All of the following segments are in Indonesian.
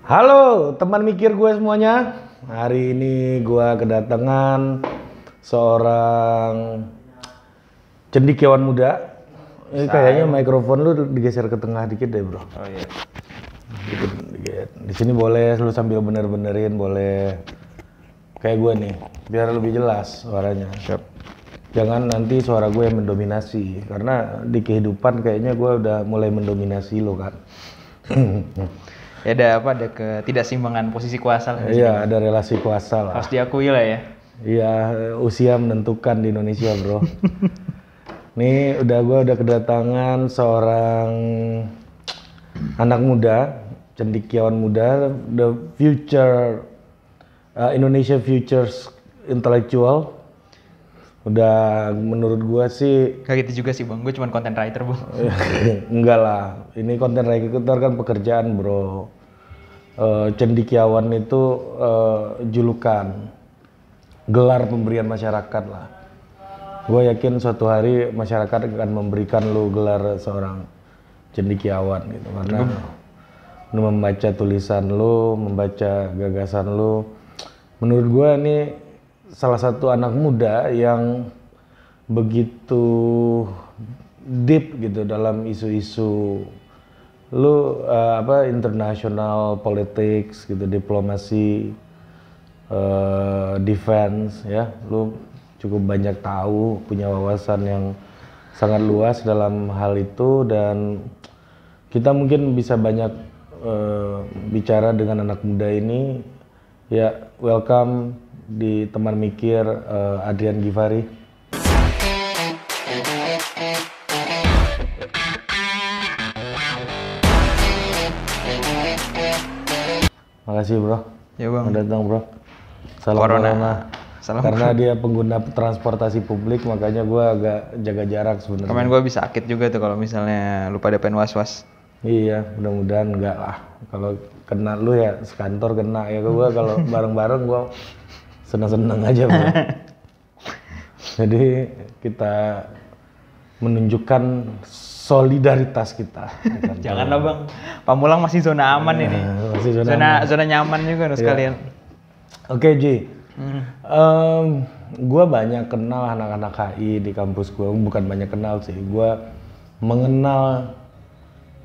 Halo teman mikir gue semuanya. Hari ini gue kedatangan seorang cendekiawan muda. Ini kayaknya mikrofon lu digeser ke tengah dikit deh bro. Oh iya. Dikit. Di sini boleh lu sambil bener-benerin, boleh kayak gue nih, biar lebih jelas suaranya. Siap. Jangan nanti suara gue yang mendominasi, karena di kehidupan kayaknya gue udah mulai mendominasi lo kan. Ya ada ketidakseimbangan posisi kuasa lah. Iya, ada relasi kuasa lah. Harus diakui lah ya. Iya, usia menentukan di Indonesia bro. Nih gue udah kedatangan seorang anak muda, cendekiawan muda, the future Indonesia Futures Intellectual. Udah menurut gue sih Kayak gitu juga sih bang, gue cuma content writer bang. enggak lah, ini content writer kan pekerjaan bro. Cendekiawan itu julukan, gelar pemberian masyarakat lah. Gue yakin suatu hari masyarakat akan memberikan lu gelar seorang cendekiawan gitu, karena lu membaca tulisan lu, membaca gagasan lu. Menurut gue ini salah satu anak muda yang begitu deep gitu dalam isu-isu lu international politics gitu, diplomasi, defense ya. Lu cukup banyak tahu, punya wawasan yang sangat luas dalam hal itu, dan kita mungkin bisa banyak bicara dengan anak muda ini. Ya, welcome di teman mikir Adrian Givari. Makasih bro. Ya bang. Udah datang bro. Salam corona. Salam. Karena dia pengguna transportasi publik, makanya gue agak jaga jarak sebenarnya. Kemarin gue bisa sakit juga tuh kalau misalnya lu pada pengen was-was. Iya, mudah-mudahan enggak lah. Kalau kena lu ya sekantor kena ya. Gue kalau bareng-bareng gue seneng-seneng aja bro. Jadi kita menunjukkan solidaritas kita. Janganlah bang, Pamulang masih zona aman ini. Masih Zona nyaman juga harus sekalian. Oke Ji, gue banyak kenal anak-anak HI di kampus gue. Bukan banyak kenal sih, gue mengenal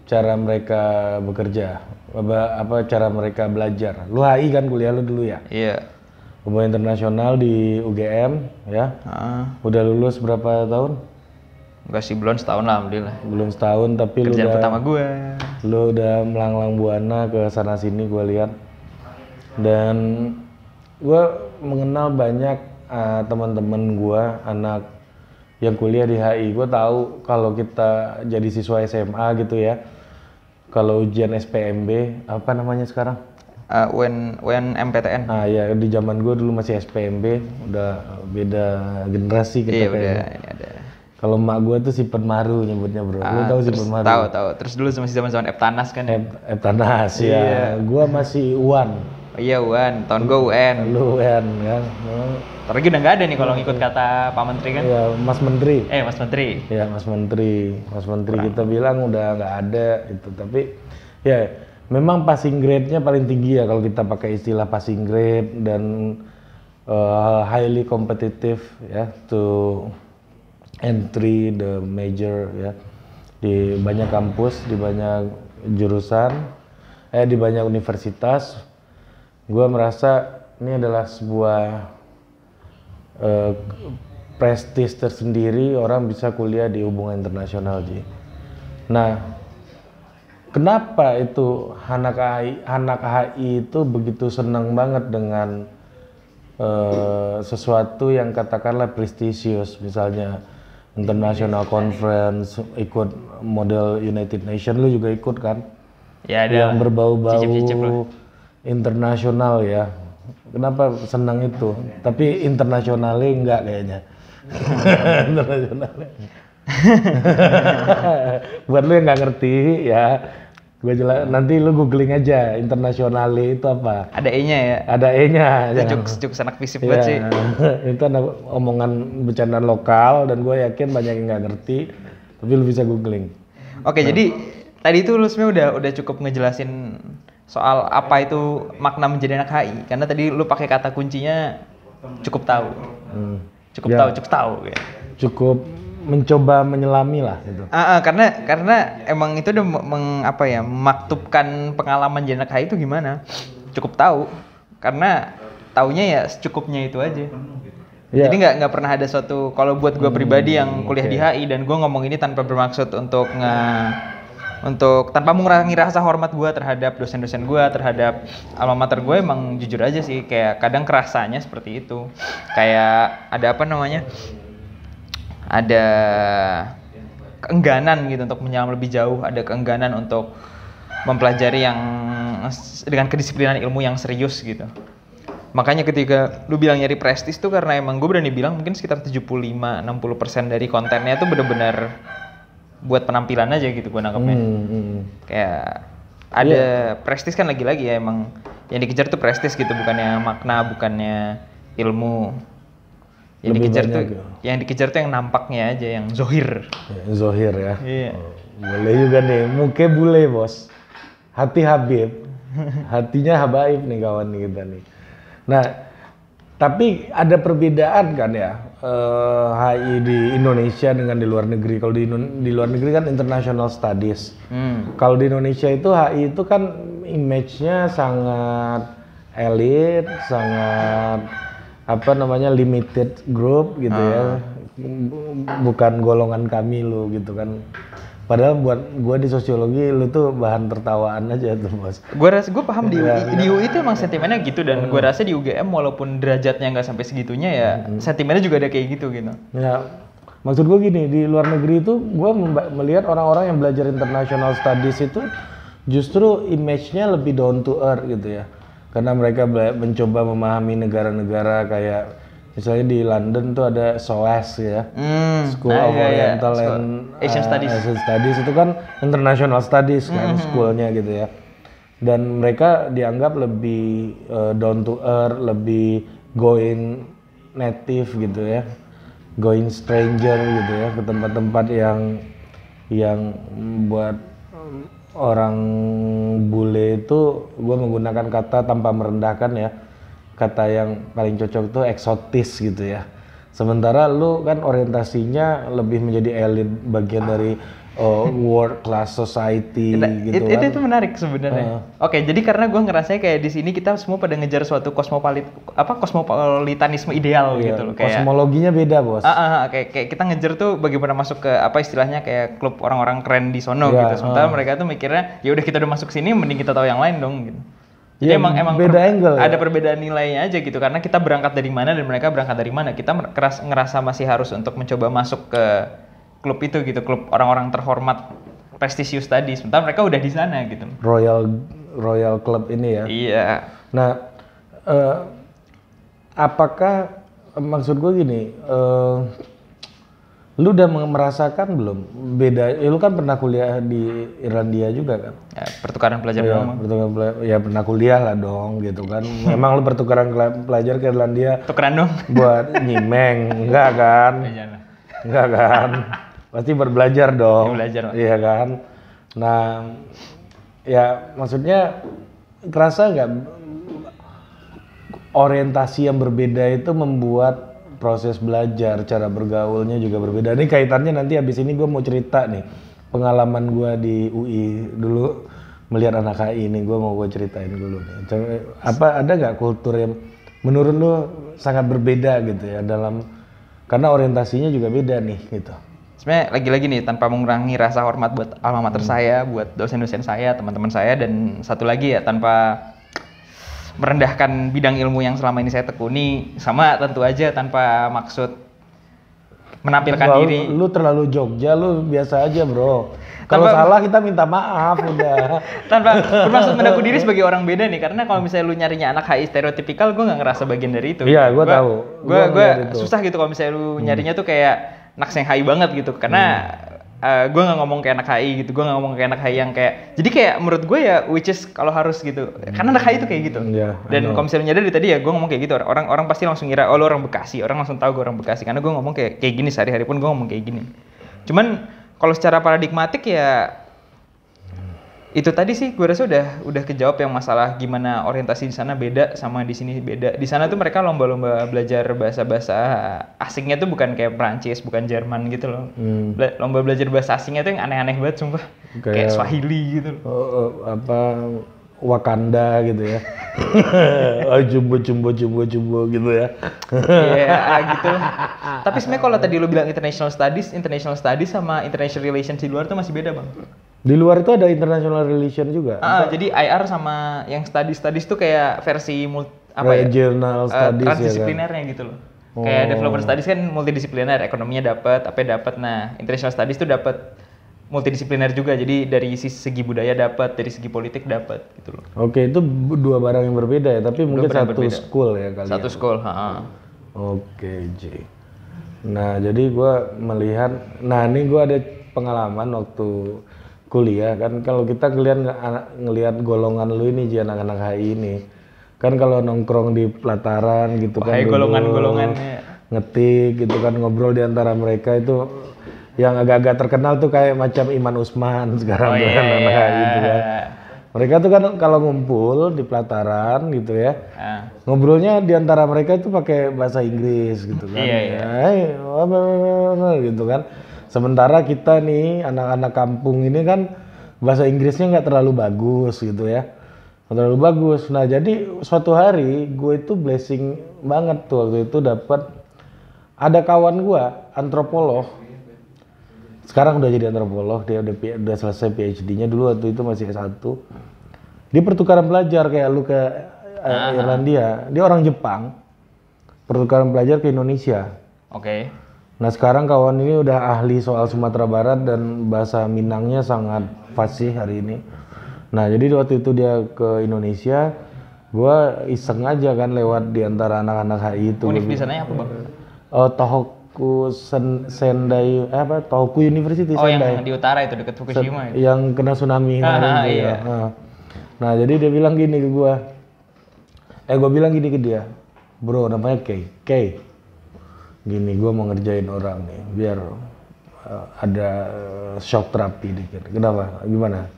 cara mereka bekerja, cara mereka belajar. Lu HI kan, kuliah lu dulu ya? Iya. Hubungan internasional di UGM ya. Udah lulus berapa tahun? Enggak sih, belum setahun lah alhamdulillah. Belum setahun, tapi Kerjaan pertama gue. Lu udah melanglang buana ke sana sini gue lihat. Dan gue mengenal banyak teman-teman gue, anak yang kuliah di HI. Gue tahu kalau kita jadi siswa SMA gitu ya, kalau ujian SPMB, apa namanya sekarang? UNMPTN. Nah ya, di zaman gue dulu masih SPMB, udah beda generasi kita. Iya kayaknya. udah, ini ada. Kalau emak gue tuh si Penmaru nyebutnya bro. Lu tahu si Penmaru? Tahu. Terus dulu masih zaman Eptanas kan ya? Eptanas ya. Iya. Gue masih UAN. Oh iya UN, tahun gue UN. Lu UN kan? Ntar lagi udah nggak ada nih kalau ngikut kata Pak Menteri kan? Iya, Mas Menteri. Mas Menteri. Iya, Mas Menteri. Mas Menteri kita bilang udah nggak ada itu. Tapi ya memang passing grade-nya paling tinggi ya kalau kita pakai istilah passing grade, dan highly competitive ya to entry the major ya, di banyak kampus, di banyak jurusan, di banyak universitas. Gue merasa ini adalah sebuah prestis tersendiri orang bisa kuliah di hubungan internasional Ji. Nah, kenapa itu anak HI itu begitu senang banget dengan sesuatu yang katakanlah prestisius, misalnya international conference, ikut model United Nations, lu juga ikut kan? Ya ada. Yang berbau-bau Cicip-cicip lah. internasional ya. Kenapa senang itu? Tapi internasionalnya enggak kayaknya. Internasionalnya. Buat lu yang nggak ngerti ya, gue jelas, nanti lu googling aja internasionali itu apa. Ada E-nya ya? Ada E-nya. Jokes anak fisip banget sih. Itu ada omongan bercandaan lokal, dan gue yakin banyak yang nggak ngerti, tapi lu bisa googling. Oke, jadi tadi itu lu sebenarnya udah cukup ngejelasin soal apa itu makna menjadi anak HI. Karena tadi lu pakai kata kuncinya cukup tahu. Cukup Ya. tahu, cukup tahu kayak. Cukup mencoba menyelami lah gitu. Karena emang itu udah memaktubkan pengalaman jadi anak HI itu gimana? Cukup tahu. Karena taunya ya secukupnya itu aja. Ya. Jadi nggak pernah ada suatu, kalau buat gue pribadi yang kuliah di HI, dan gue ngomong ini tanpa bermaksud untuk tanpa mengurangi rasa hormat gue terhadap dosen-dosen gue, terhadap alma mater gue, emang jujur aja sih kayak kadang kerasanya seperti itu. Kayak ada ada keengganan gitu untuk menyelam lebih jauh, ada keengganan untuk mempelajari yang dengan kedisiplinan ilmu yang serius gitu. Makanya ketika lu bilang nyari prestis tuh karena emang gue berani bilang mungkin sekitar 75-60% dari kontennya tuh bener-bener buat penampilan aja gitu gue nangkepnya. Kayak ada prestis kan lagi-lagi ya, emang yang dikejar tuh prestis gitu, bukannya makna, bukannya ilmu. Yang dikejar tuh yang nampaknya aja, yang zohir. Zohir ya. Iya. Boleh juga nih, muke bule bos. Hati Habib, hatinya habaib nih kawan kita nih. Nah, tapi ada perbedaan kan ya, HI di Indonesia dengan di luar negeri. Kalau di luar negeri kan international studies. Kalau di Indonesia itu HI itu kan image-nya sangat elit, sangat limited group gitu ya, bukan golongan kami lu gitu kan. Padahal buat gue di sosiologi lu tuh bahan tertawaan aja tuh bos. Gue paham di UI itu emang sentimennya gitu, dan gue rasa di UGM walaupun derajatnya nggak sampai segitunya ya sentimennya juga ada kayak gitu. Ya maksud gue gini, di luar negeri itu gue melihat orang-orang yang belajar international studies itu justru image-nya lebih down to earth gitu ya. Karena mereka mencoba memahami negara-negara kayak misalnya di London tuh ada SOAS ya, School of Oriental and Asian Studies itu kan international studies kan schoolnya gitu ya. Dan mereka dianggap lebih down to earth, lebih going native gitu ya, going stranger gitu ya, ke tempat-tempat yang buat orang bule itu, gue menggunakan kata tanpa merendahkan ya, kata yang paling cocok tuh eksotis gitu ya. Sementara lu kan orientasinya lebih menjadi elit, bagian dari world class society gitu kan. Itu menarik sebenarnya. Oke, jadi karena gue ngerasa kayak di sini kita semua pada ngejar suatu kosmopolitanisme ideal gitu loh. Kayak kosmologinya beda bos. Kayak kita ngejar tuh bagaimana masuk ke istilahnya kayak klub orang-orang keren di sono gitu. Sementara mereka tuh mikirnya ya udah kita udah masuk sini, mending kita tahu yang lain dong gitu. Jadi emang beda angle ada ya? perbedaan nilainya aja gitu, karena kita berangkat dari mana dan mereka berangkat dari mana. Kita ngerasa masih harus untuk mencoba masuk ke klub itu gitu, klub orang-orang terhormat prestisius tadi, sementara mereka udah di sana gitu. Royal Club ini ya. Iya. Nah, apakah maksud gue gini, lu udah merasakan belum beda? Lu kan pernah kuliah di Irlandia juga kan? Ya, pertukaran pelajar doang. Ya pernah kuliah lah dong gitu kan. Memang lu pertukaran pelajar ke Irlandia? Tukeran dong. Buat nyimeng, enggak kan? Enggak kan? Pasti berbelajar dong. Belajar. Iya kan? Nah, ya maksudnya kerasa nggak orientasi yang berbeda itu membuat proses belajar, cara bergaulnya juga berbeda. Ini kaitannya nanti habis ini gue mau cerita nih pengalaman gue di UI dulu melihat anak HI ini, gue mau gue ceritain dulu nih. Ada nggak kultur yang menurut lu sangat berbeda gitu ya karena orientasinya juga beda nih gitu. Sebenarnya lagi-lagi nih, tanpa mengurangi rasa hormat buat alma mater saya, buat dosen-dosen saya, teman-teman saya, dan satu lagi ya tanpa merendahkan bidang ilmu yang selama ini saya tekuni, sama tentu aja tanpa maksud menampilkan diri. Lu terlalu Jogja, lu biasa aja bro. Kalau salah kita minta maaf udah. Tanpa bermaksud mengaku diri sebagai orang beda nih, karena kalau misalnya lu nyarinya anak HI stereotipikal, gue nggak ngerasa bagian dari itu. Iya, gue tahu. Gue susah gitu kalau misalnya lu nyarinya tuh kayak nakseng HI banget gitu, karena gue nggak ngomong kayak anak HI gitu, gue nggak ngomong kayak anak HI yang kayak, jadi kayak menurut gue ya which is kalau harus gitu, karena anak HI itu kayak gitu. Dan kalau misalnya nyadar dari tadi ya gue ngomong kayak gitu, orang pasti langsung ngira oh lu orang Bekasi, orang langsung tahu gue orang Bekasi karena gue ngomong kayak gini sehari-hari pun gue ngomong kayak gini. Cuman kalau secara paradigmatik ya Itu tadi sih gue rasa udah kejawab yang masalah gimana orientasi di sana beda sama di sini beda. Di sana tuh mereka lomba-lomba belajar bahasa-bahasa asingnya tuh bukan kayak Prancis, bukan Jerman gitu loh. Lomba belajar bahasa asingnya tuh yang aneh-aneh banget sumpah. Kayak Swahili gitu loh. Wakanda gitu ya. Jumbo gitu ya. Iya, gitu. Tapi sebenarnya kalau tadi lu bilang international studies sama international relations di luar tuh masih beda, Bang. Di luar itu ada international relation juga. Jadi IR sama yang studies tuh kayak versi regional studies transdisiplinernya ya kan? Gitu loh. Kayak developer studies kan multidisipliner, ekonominya dapat, dapat. Nah, international studies tuh dapat multidisipliner juga. Jadi dari segi budaya dapat, dari segi politik dapat gitu loh. Oke, itu dua barang yang berbeda ya, tapi mungkin satu school ya kali. Satu school, Oke, J. Nah, jadi gua melihat, ini gua ada pengalaman waktu kuliah kan, kalau kita ngelihat golongan lu ini anak-anak HI ini kan, kalau nongkrong di pelataran gitu kan, golongan-golongannya ngetik gitu kan, ngobrol di antara mereka itu yang agak-agak terkenal tuh kayak macam Iman Usman sekarang tuh kan, anak HI gitu kan. Mereka tuh kan kalau ngumpul di pelataran gitu ya, ngobrolnya di antara mereka itu pakai bahasa Inggris gitu kan. Gitu kan. Sementara kita nih anak-anak kampung ini kan bahasa Inggrisnya nggak terlalu bagus gitu ya, nggak terlalu bagus. Nah jadi suatu hari gue itu blessing banget tuh waktu itu dapat ada kawan gue antropolog. Sekarang udah jadi antropolog, dia udah selesai PhD-nya, dulu waktu itu masih S1. Dia pertukaran pelajar kayak lu ke Irlandia, dia orang Jepang. Pertukaran pelajar ke Indonesia. Oke. Nah sekarang kawan ini udah ahli soal Sumatera Barat dan bahasa Minangnya sangat fasih hari ini. Nah jadi waktu itu dia ke Indonesia, gue iseng aja kan lewat di antara anak-anak HI itu. Univ di sananya apa Bang? Tohoku Sendai, Tohoku University Sendai. Yang di utara itu dekat Fukushima itu. Yang kena tsunami kemarin itu ya. Nah jadi dia bilang gini ke gue, gue bilang gini ke dia, bro namanya Kay. Gini, gue mau ngerjain orang nih, biar ada shock terapi dikit. Kenapa? Gimana?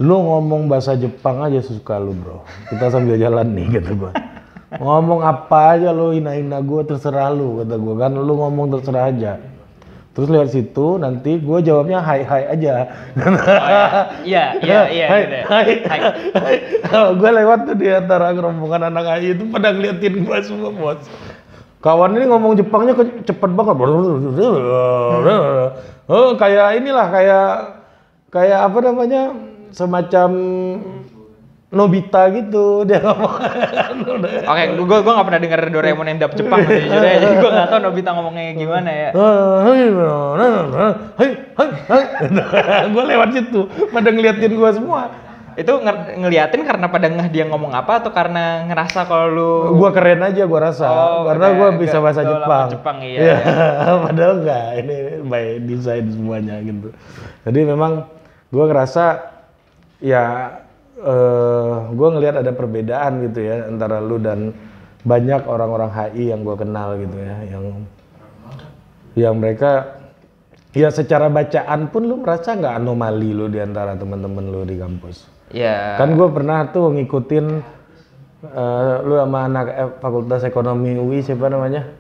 Lu ngomong bahasa Jepang aja suka lu bro. Kita sambil jalan nih, kata gue. Ngomong apa aja lu, hina-hina gue terserah lu, kata gue kan. Lu ngomong terserah aja. Terus lewat situ nanti gue jawabnya hai aja. Iya. Gue lewat tuh di antara rombongan anak HI itu pada ngeliatin gue semua bos. Kawan ini ngomong Jepangnya cepet banget. Kayak inilah, kayak apa namanya, semacam Nobita gitu dia ngomong. Oke, gue nggak pernah dengar Doraemon yang dub Jepang jadi gue nggak tahu Nobita ngomongnya gimana ya. Gue lewat situ, pada ngeliatin gue semua. Itu ngeliatin karena pada dia ngomong apa atau karena ngerasa kalau lu gua keren aja gua rasa karena gua bisa bahasa Jepang iya. Padahal enggak, ini by design semuanya gitu. Jadi memang gua ngerasa ya gua ngelihat ada perbedaan gitu ya antara lu dan banyak orang-orang HI yang gua kenal gitu ya, yang mereka ya secara bacaan pun lu merasa nggak anomali lu di antara teman-teman lu di kampus. Ya. Kan gue pernah tuh ngikutin lu sama anak Fakultas Ekonomi UI, siapa namanya?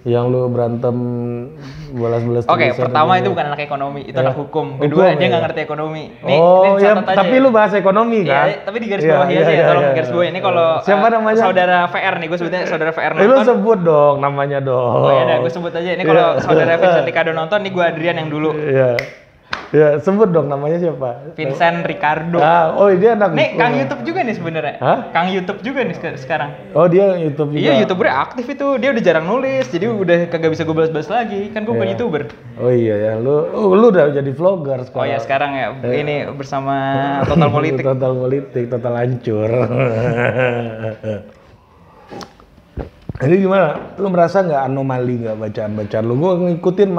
Yang lu berantem balas-balas. Oke, pertama itu bukan anak ekonomi, itu anak hukum. Kedua dia nggak ngerti ekonomi. Nih, ya, tapi lu bahas ekonomi kan? Iya, tapi di garis bawahi aja ya, tolong garis bawahi. Ini kalau siapa namanya? Saudara VR nih, gue sebutnya saudara VR nonton. Lu sebut dong namanya dong. Oh iya, gue sebut aja. Ini kalau saudara Vincent Ricardo nonton, nih gue Adrian yang dulu. Iya. Ya, sebut dong namanya siapa? Vincent Ricardo. Dia anak. Nih, Kang YouTube juga nih sebenarnya. Kang YouTube juga nih sekarang. Oh, dia YouTube juga. Iya, YouTuber aktif itu. Dia udah jarang nulis, jadi udah kagak bisa gue balas-balas lagi. Kan gue bukan YouTuber. Oh iya ya, lu udah jadi vlogger sekarang. Oh ya, sekarang ya. Ini bersama Total Politik. Total Politik, total hancur. Jadi gimana? Lu merasa nggak anomali nggak bacaan-bacaan lu? Gue ngikutin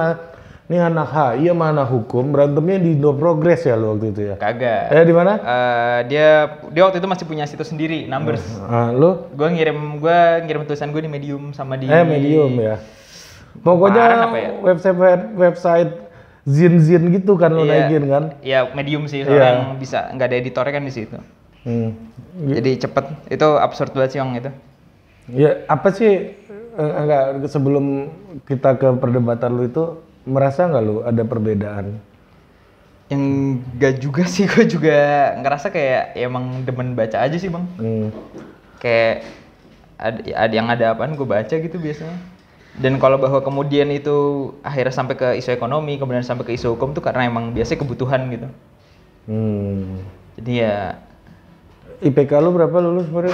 nih anak HI sama anak hukum berantemnya di Indo Progress ya lo waktu itu ya? Kagak. Di mana? Dia waktu itu masih punya situs sendiri, Numbers. Lu? Gue ngirim tulisan gue di Medium sama di. Medium ya. Pokoknya ya? website zin gitu kan lo naikin kan. Iya medium sih soalnya yang bisa nggak ada editornya kan di situ. Jadi cepet, itu absurd banget sih yang itu. Ya apa sih enggak sebelum kita ke perdebatan lu itu merasa nggak lu ada perbedaan? Yang enggak juga sih, gue juga ngerasa kayak ya emang demen baca aja sih bang. Kayak ada yang ada apaan gue baca gitu biasanya. Dan kalau bahwa kemudian itu akhirnya sampai ke isu ekonomi, kemudian sampai ke isu hukum tuh karena emang biasanya kebutuhan gitu. Jadi ya IPK lu berapa lulus kemarin?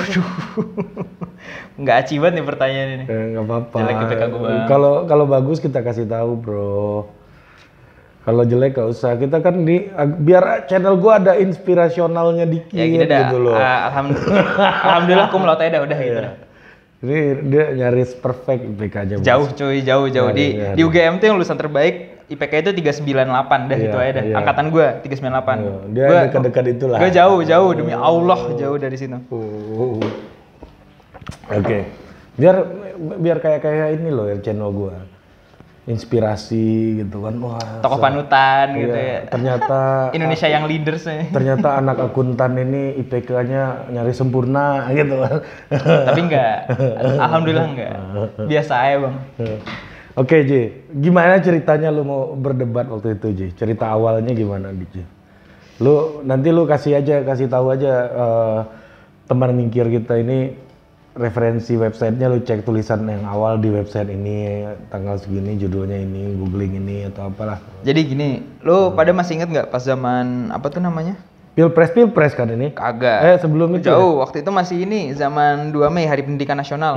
nggak acibat nih pertanyaan ini. Nggak apa-apa. Jelek IPK gue bang. Kalau bagus kita kasih tahu bro. Kalau jelek gak usah. Kita kan biar channel gua ada inspirasionalnya dikit ya, gini dah, gitu loh. Alhamdulillah aku melatih udah gitu. Ini dia nyaris perfect IPK-nya. Jauh cuy, jauh. Di UGM tuh yang lulusan terbaik IPK itu 398 dah itu aja dah. Angkatan gua 398. Dia dekat-dekat itulah. Gua jauh demi Allah jauh dari situ. Oke. Biar kayak ini loh ya channel gua. Inspirasi gitu kan. Wah, tokoh panutan gitu ya. Ternyata Indonesia yang leaders ya. Ternyata anak akuntan ini IPK-nya nyari sempurna gitu kan. Tapi enggak. Alhamdulillah enggak. Biasa aja, Bang. Oke, Ji. Gimana ceritanya lu mau berdebat waktu itu, Ji? Cerita awalnya gimana, Ji? Nanti lu kasih tahu aja teman mingkir kita ini referensi websitenya, lu cek tulisan yang awal di website ini, tanggal segini, judulnya ini, googling ini atau apalah. Jadi gini, lu pada masih inget nggak pas zaman apa tuh namanya? Pilpres kan ini? Kagak. Sebelum itu jauh, waktu itu masih ini zaman 2 Mei Hari Pendidikan Nasional.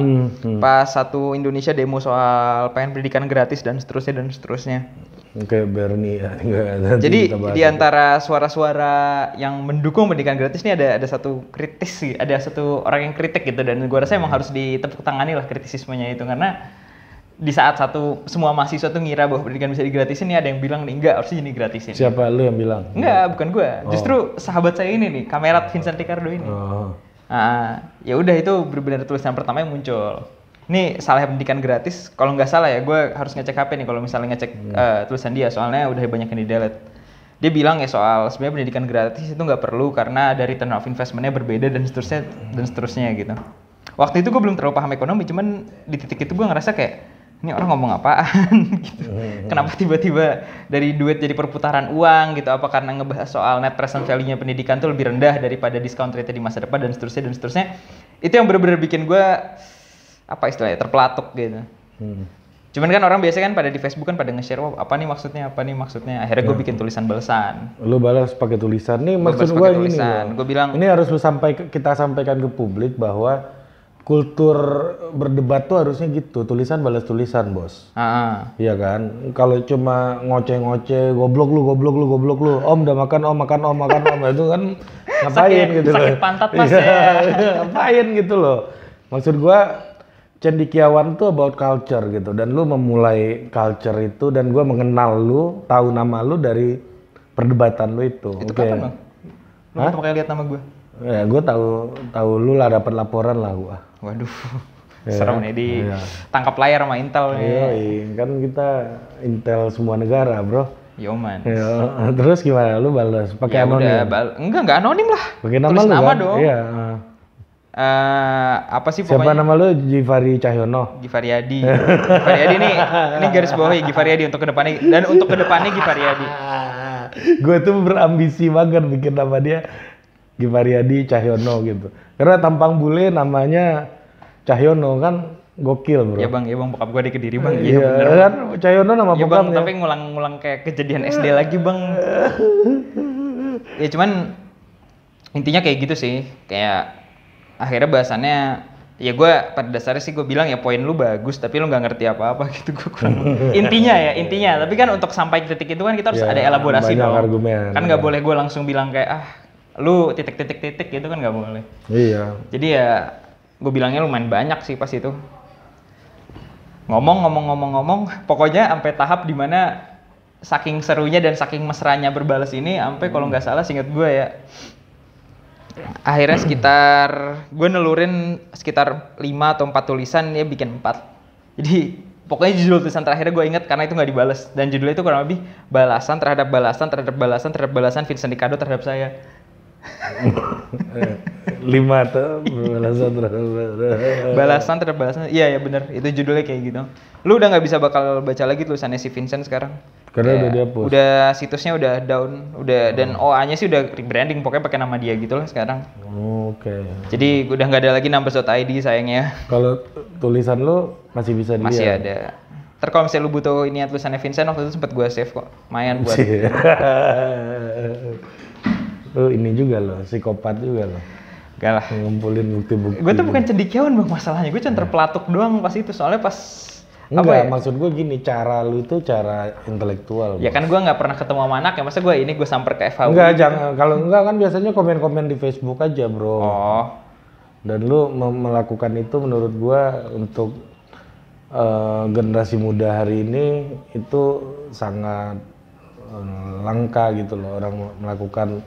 Pas satu Indonesia demo soal pengen pendidikan gratis dan seterusnya. Oke, Bernie ya. Jadi di antara suara-suara yang mendukung pendidikan gratis ini ada satu kritis sih, ada satu orang yang kritik gitu, dan gua rasa emang harus ditepuk tangani lah kritisismenya itu, karena di saat semua mahasiswa tuh ngira bahwa pendidikan bisa digratisin, nih ada yang bilang nih enggak, harusnya digratisin. Siapa lu yang bilang? Enggak, bukan gua. Justru sahabat saya ini nih, Kamerat Vincent Ricardo ini. Ya udah, itu benar-benar tulisan pertama yang muncul. Ini salah pendidikan gratis, kalau nggak salah ya, gue harus ngecek HP nih kalau misalnya ngecek tulisan dia, soalnya udah banyak yang di-delete. Dia bilang ya soal sebenarnya pendidikan gratis itu nggak perlu karena dari return of investment-nya berbeda dan seterusnya gitu. Waktu itu gue belum terlalu paham ekonomi, cuman di titik itu gue ngerasa kayak, ini orang ngomong apaan gitu. Kenapa tiba-tiba dari duit jadi perputaran uang gitu? Apa karena ngebahas soal net present value-nya pendidikan tuh lebih rendah daripada discount rate di masa depan dan seterusnya. Itu yang benar-benar bikin gue apa istilahnya, terpelatuk gitu. Cuman kan orang biasanya kan pada di Facebook kan pada nge-share, wah apa nih maksudnya. Akhirnya gue bikin tulisan balasan. Lu balas pakai tulisan. Nih maksud gue ini. Gue bilang ini harus kita sampaikan ke publik bahwa kultur berdebat tuh harusnya gitu, tulisan balas tulisan, Bos. Iya kan? Kalau cuma ngoceh-ngoceh, goblok lu, Om udah makan, Om itu kan ngapain gitu loh. Sakit pantat Mas ya. Ngapain gitu loh. Maksud gua cendekiawan tuh about culture gitu, dan lu memulai culture itu, dan gua mengenal lu, tahu nama lu dari perdebatan lu itu. Itu kapan, Bang? Lu pertama kali lihat nama gua? Ya, gua tahu lu lah, dapat laporan lah gua. Waduh. Serem nih tangkap layar sama Intel nih. Iya, kan kita Intel semua negara, Bro. Yo man. Terus gimana lu balas? Pakai anonim? Enggak anonim lah. Pakai nama tulis lu nama kan? dong. Iya. Apa sih pokoknya? Siapa nama lu? Givari Cahyono. Givaryadi. Givaryadi nih, ini garis bawahi Givaryadi untuk kedepannya, dan untuk kedepannya Givaryadi. Gue tuh berambisi banget bikin nama dia Givaryadi Cahyono gitu. Karena tampang bule namanya Cahyono kan gokil, Bro. Ya bang, bokap gue di Kediri bang. Iya bener kan, Cahyono nama ya, bokapnya. Bang, tapi ngulang kayak kejadian SD lagi bang. Ya cuman intinya kayak gitu sih, kayak akhirnya bahasannya ya gue pada dasarnya sih gue bilang ya poin lu bagus tapi lu nggak ngerti apa-apa gitu. intinya tapi kan untuk sampai ke titik itu kan kita harus ada elaborasi dong. Argumen, kan nggak boleh gue langsung bilang kayak lu titik gitu kan nggak boleh. Iya. Jadi ya gue bilangnya lumayan banyak sih pas itu. Ngomong pokoknya sampai tahap dimana saking serunya dan saking mesranya berbalas ini sampai kalau nggak salah seingat gue ya, akhirnya gue nelurin sekitar 5 atau 4 tulisan, dia bikin 4. Jadi Pokoknya judul tulisan terakhirnya gue inget karena itu nggak dibales. Dan judulnya itu kurang lebih balasan terhadap balasan terhadap balasan terhadap balasan Vincent Ricardo terhadap saya. 5 tuh Balasan terhadap balasan. Iya ya bener. Itu judulnya kayak gitu. Lu udah nggak bisa bakal baca lagi tulisannya si Vincent sekarang. Karena udah Kayak dihapus. Udah situsnya udah down, udah dan OA-nya sih udah rebranding. Pokoknya pakai nama dia gitu lah sekarang. Oke. Jadi udah nggak ada lagi numbers.id sayangnya. Kalau tulisan lu masih bisa dilihat? Masih ada. Ntar kalau misalnya lu butuh ini tulisannya Vincent waktu itu sempet gue save kok. Lumayan buat. Lu ini juga loh, psikopat juga loh. Gak lah. Ngumpulin bukti-bukti. Gue tuh bukan cendekiawan bang masalahnya. Gue cuma terpelatuk doang pas itu. Soalnya pas Enggak, maksud gue gini, cara lu itu cara intelektual. Ya kan gue nggak pernah ketemu sama anak ya, masa gue samper ke FHU. Enggak, jangan. Kalau enggak kan biasanya komen-komen di Facebook aja, bro. Oh. Dan lu melakukan itu menurut gua untuk generasi muda hari ini itu sangat langka gitu loh, orang melakukan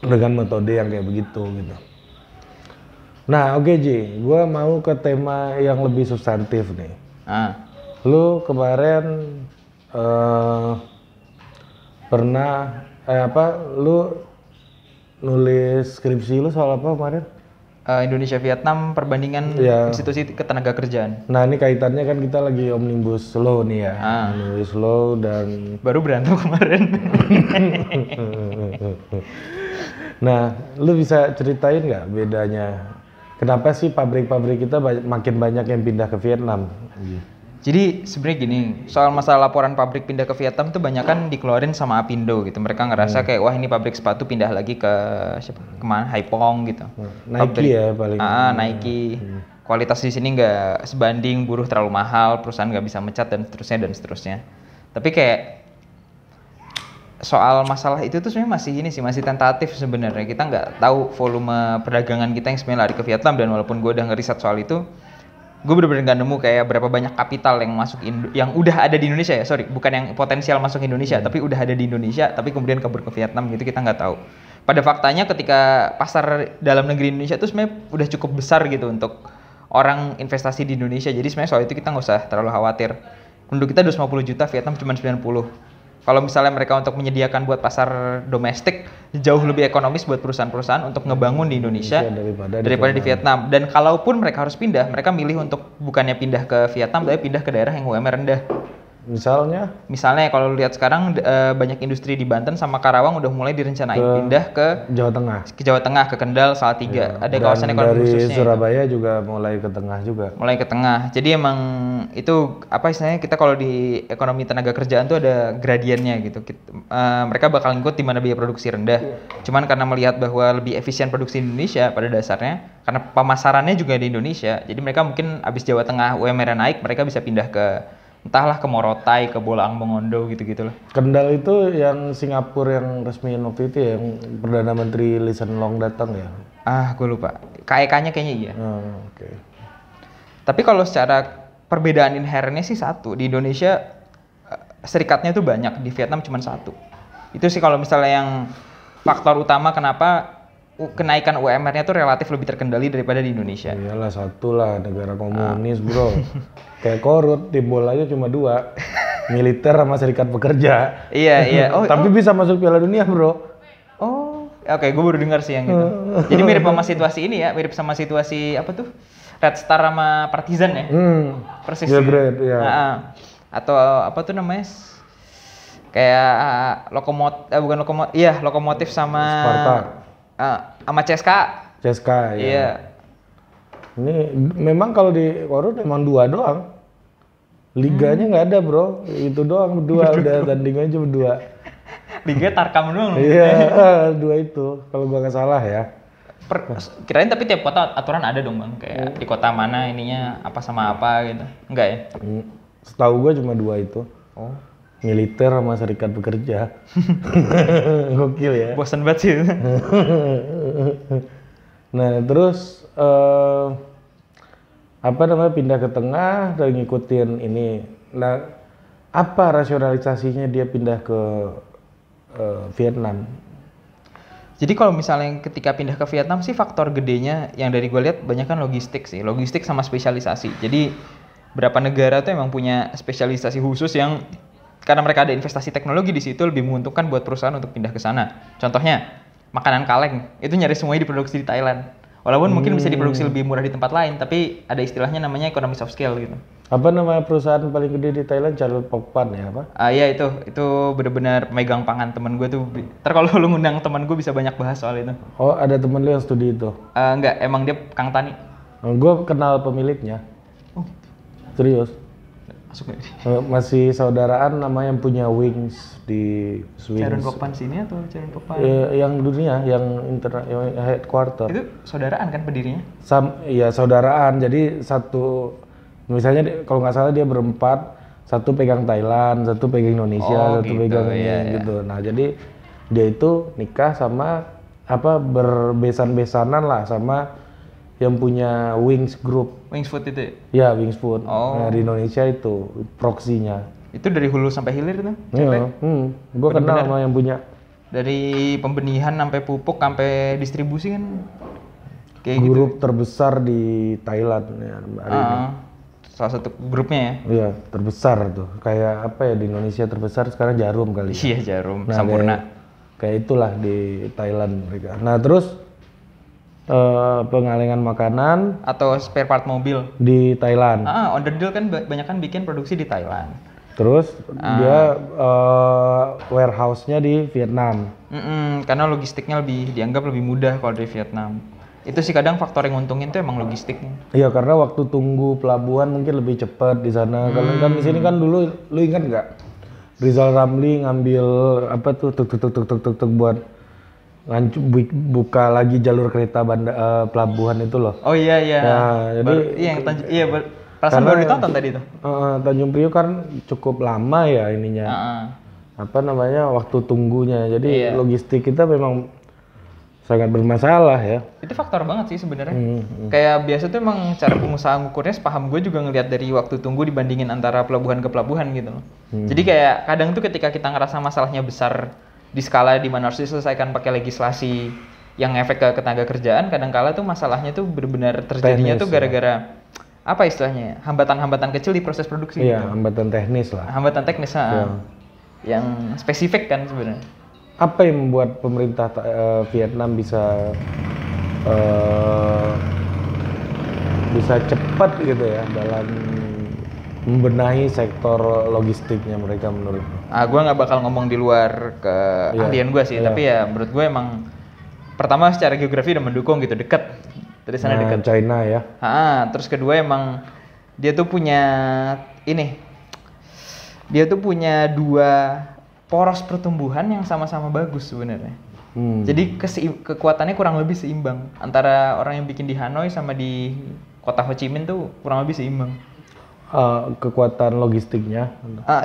dengan metode yang kayak begitu gitu. Nah, oke Ji, gua mau ke tema yang lebih substantif nih. Lu kemarin pernah lu nulis skripsi lu soal apa kemarin? Indonesia Vietnam perbandingan institusi ketenaga kerjaan. Nah, ini kaitannya kan kita lagi omnibus law nih ya. Omnibus law dan baru berantem kemarin. Nah, lu bisa ceritain nggak bedanya? Kenapa sih pabrik-pabrik kita makin banyak yang pindah ke Vietnam? Jadi sebenarnya gini, soal masalah laporan pabrik pindah ke Vietnam tuh banyak kan dikeluarin sama Apindo gitu. Mereka ngerasa kayak wah ini pabrik sepatu pindah lagi ke kemana? Haipong gitu. Nike pabrik, ya paling. Nike. Kualitas di sini nggak sebanding, buruh terlalu mahal, perusahaan nggak bisa mecat dan seterusnya. Tapi kayak soal masalah itu tuh sebenarnya masih tentatif sebenarnya. Kita nggak tahu volume perdagangan kita yang sebenarnya lari ke Vietnam, dan walaupun gue udah ngeriset soal itu, gue bener-bener nggak nemu kayak berapa banyak kapital yang masuk yang udah ada di Indonesia ya, bukan yang potensial masuk Indonesia, tapi udah ada di Indonesia, tapi kemudian kabur ke Vietnam gitu, kita nggak tahu. Pada faktanya ketika pasar dalam negeri Indonesia itu sebenarnya udah cukup besar gitu untuk orang investasi di Indonesia, jadi sebenarnya soal itu kita nggak usah terlalu khawatir. Penduduk kita 250 juta, Vietnam cuma 90. Kalau misalnya mereka untuk menyediakan buat pasar domestik, jauh lebih ekonomis buat perusahaan-perusahaan untuk ngebangun di Indonesia daripada di Vietnam. Dan kalaupun mereka harus pindah, mereka milih untuk bukannya pindah ke Vietnam, tapi pindah ke daerah yang UMR rendah. Misalnya kalau lihat sekarang banyak industri di Banten sama Karawang udah mulai direncanain pindah ke Jawa Tengah, ke Kendal, Salatiga. Ada kawasan ekonomi khususnya. Dari Surabaya juga mulai ke tengah juga. Mulai ke tengah. Jadi emang itu istilahnya kita kalau di ekonomi tenaga kerjaan tuh ada gradiennya gitu. Mereka bakal ngikut di mana biaya produksi rendah. Cuman karena melihat bahwa lebih efisien produksi di Indonesia pada dasarnya, karena pemasarannya juga di Indonesia, jadi mereka mungkin abis Jawa Tengah UMR naik, mereka bisa pindah ke entahlah ke Morotai, ke Bolang Mongondo gitu-gitu lah. Kendal itu yang Singapura yang resmi waktu itu ya, yang Perdana Menteri Lee Hsien Loong datang ya? Gue lupa. KEK-nya kayaknya iya. Oke. Tapi kalau secara perbedaan inherentnya sih satu. Di Indonesia serikatnya tuh banyak, di Vietnam cuma satu. Itu sih kalau misalnya yang faktor utama kenapa kenaikan UMR-nya tuh relatif lebih terkendali daripada di Indonesia. Iyalah, satu lah, negara komunis bro. Kayak Korut, tim bolanya cuma 2. Militer sama serikat pekerja. Iya. Tapi bisa masuk Piala Dunia bro. Oke, gue baru dengar sih yang gitu. Jadi mirip sama situasi ini ya, mirip sama situasi apa tuh? Red Star sama Partizan ya? Persis. Ya. Atau apa tuh namanya? Kayak lokomotif sama Sparta. Sama CSKA. CSKA ya. Iya. Ini memang kalau di Korut memang 2 doang. Liganya nggak ada bro, itu doang berdua, udah tanding aja berdua. Liga Tarkam doang. Iya, 2 itu, kalau gua nggak salah ya. Kirain tapi tiap kota aturan ada dong bang, kayak di kota mana ininya apa sama apa gitu, enggak ya? Setahu gua cuma 2 itu. Militer sama serikat pekerja. Gokil ya. Bosan banget sih. Nah terus pindah ke tengah dan ngikutin ini. Nah apa rasionalisasinya dia pindah ke Vietnam? Jadi kalau misalnya ketika pindah ke Vietnam sih faktor gedenya yang dari gue lihat banyak kan logistik sama spesialisasi. Jadi berapa negara tuh emang punya spesialisasi khusus yang karena mereka ada investasi teknologi di situ lebih menguntungkan buat perusahaan untuk pindah ke sana. Contohnya makanan kaleng itu nyaris semuanya diproduksi di Thailand. Walaupun mungkin bisa diproduksi lebih murah di tempat lain, tapi ada istilahnya namanya economies of scale gitu. Apa nama perusahaan paling gede di Thailand? Charlotte Pokpan ya apa? Iya itu benar-benar pemegang pangan temen gue tuh. Ntar kalau lu ngundang temen gue bisa banyak bahas soal itu. Oh, ada temen lu yang studi itu? Enggak, emang dia Kang Tani. Gue kenal pemiliknya. Oh, Serius. masuk nggak sih? Masih saudaraan namanya yang punya Wings di Wings. Charun Pokpan sini atau Charun Pokpan? Yang dunia, yang headquarter. Itu saudaraan kan pendirinya? Iya saudaraan. Jadi satu, misalnya kalau nggak salah dia berempat, satu pegang Thailand, satu pegang Indonesia, satu gitu, pegang iya. gitu. Nah jadi dia itu nikah sama apa berbesan-besanan lah sama yang punya Wings Group. Wings Food itu ya? Ya Wings Food. Oh. Nah, di Indonesia itu proksinya. Itu dari hulu sampai hilir tuh? Iya. Gue kenal sama yang punya. Dari pembenihan sampai pupuk sampai distribusi kan kayak gitu. Grup terbesar di Thailand ya, hari ini. Salah satu grupnya ya? Iya, terbesar tuh. Kayak apa ya di Indonesia terbesar sekarang Jarum kali. Iya Jarum, Nah, Sampurna. Kayak itulah di Thailand mereka. Nah terus pengalengan makanan Atau spare part mobil. di Thailand. Onderdil kan banyak kan bikin produksi di Thailand. Terus dia warehouse-nya di Vietnam. Karena logistiknya dianggap lebih mudah kalau di Vietnam. Itu sih kadang faktor yang nguntungin tuh emang logistiknya. Iya karena waktu tunggu pelabuhan mungkin lebih cepat di sana. Kalau kan di sini kan dulu lu ingat nggak? Rizal Ramli ngambil apa tuh tuk buat buka lagi jalur kereta pelabuhan itu loh. Oh iya. Nah, jadi Perasaan baru ditonton tadi tuh. Tanjung Priok kan cukup lama ya ininya. Apa namanya waktu tunggunya. Jadi logistik kita memang sangat bermasalah ya. Itu faktor banget sih sebenarnya. Kayak biasa tuh emang cara pengusaha ngukurnya sepaham gue juga ngelihat dari waktu tunggu dibandingin antara pelabuhan ke pelabuhan gitu loh. Jadi kayak kadang tuh ketika kita ngerasa masalahnya besar di skala di mana harus diselesaikan pakai legislasi yang efek ke tenaga kerjaan, kadang-kala tuh masalahnya tuh benar-benar terjadinya tuh gara-gara apa istilahnya? Hambatan-hambatan kecil di proses produksi. Iya, gitu. hambatan teknis lah. Hambatan teknis yang spesifik kan sebenarnya. Apa yang membuat pemerintah Vietnam bisa cepat gitu ya dalam membenahi sektor logistiknya mereka menurut? Gue nggak bakal ngomong di luar keahlian gue sih, tapi ya menurut gue emang pertama secara geografi udah mendukung gitu, deket dari sana deket. China ya. Terus kedua emang dia tuh punya dua poros pertumbuhan yang sama-sama bagus sebenarnya. Jadi kekuatannya kurang lebih seimbang antara orang yang bikin di Hanoi sama di kota Ho Chi Minh tuh kurang lebih seimbang. Kekuatan logistiknya.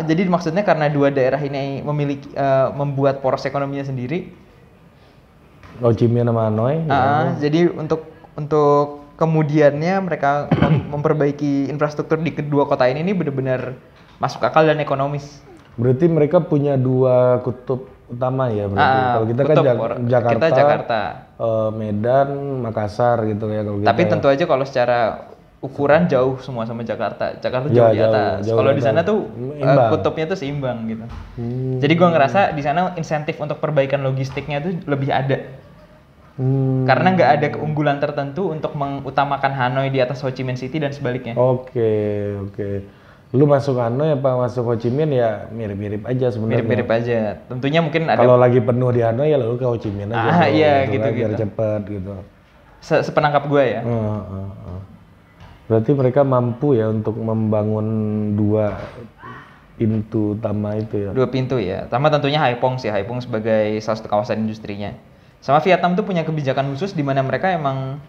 Jadi maksudnya karena dua daerah ini membuat poros ekonominya sendiri. Ho Chi Minh sama Hanoi. Jadi untuk kemudiannya mereka memperbaiki infrastruktur di kedua kota ini benar-benar masuk akal dan ekonomis. Berarti mereka punya dua kutub utama ya berarti. Kalau kita kan Jakarta, Medan, Makassar gitu ya kalau Tapi kita. tentu aja kalau secara ukuran jauh semua sama Jakarta. Jakarta jauh di atas. Kalau di sana tuh kutubnya tuh seimbang gitu. Jadi gua ngerasa di sana insentif untuk perbaikan logistiknya tuh lebih ada. Karena nggak ada keunggulan tertentu untuk mengutamakan Hanoi di atas Ho Chi Minh City dan sebaliknya. Oke. Lu masuk Hanoi apa masuk Ho Chi Minh ya mirip-mirip aja sebenarnya. Mirip-mirip aja. Tentunya mungkin ada. Kalau lagi penuh di Hanoi ya lalu ke Ho Chi Minh aja. Iya gitu. Biar cepet gitu. Sepenangkap gue ya. Berarti mereka mampu ya untuk membangun dua pintu utama itu ya. Dua pintu ya. Sama tentunya Haiphong sih. Haiphong sebagai salah satu kawasan industrinya. Sama Vietnam tuh punya kebijakan khusus di mana mereka emang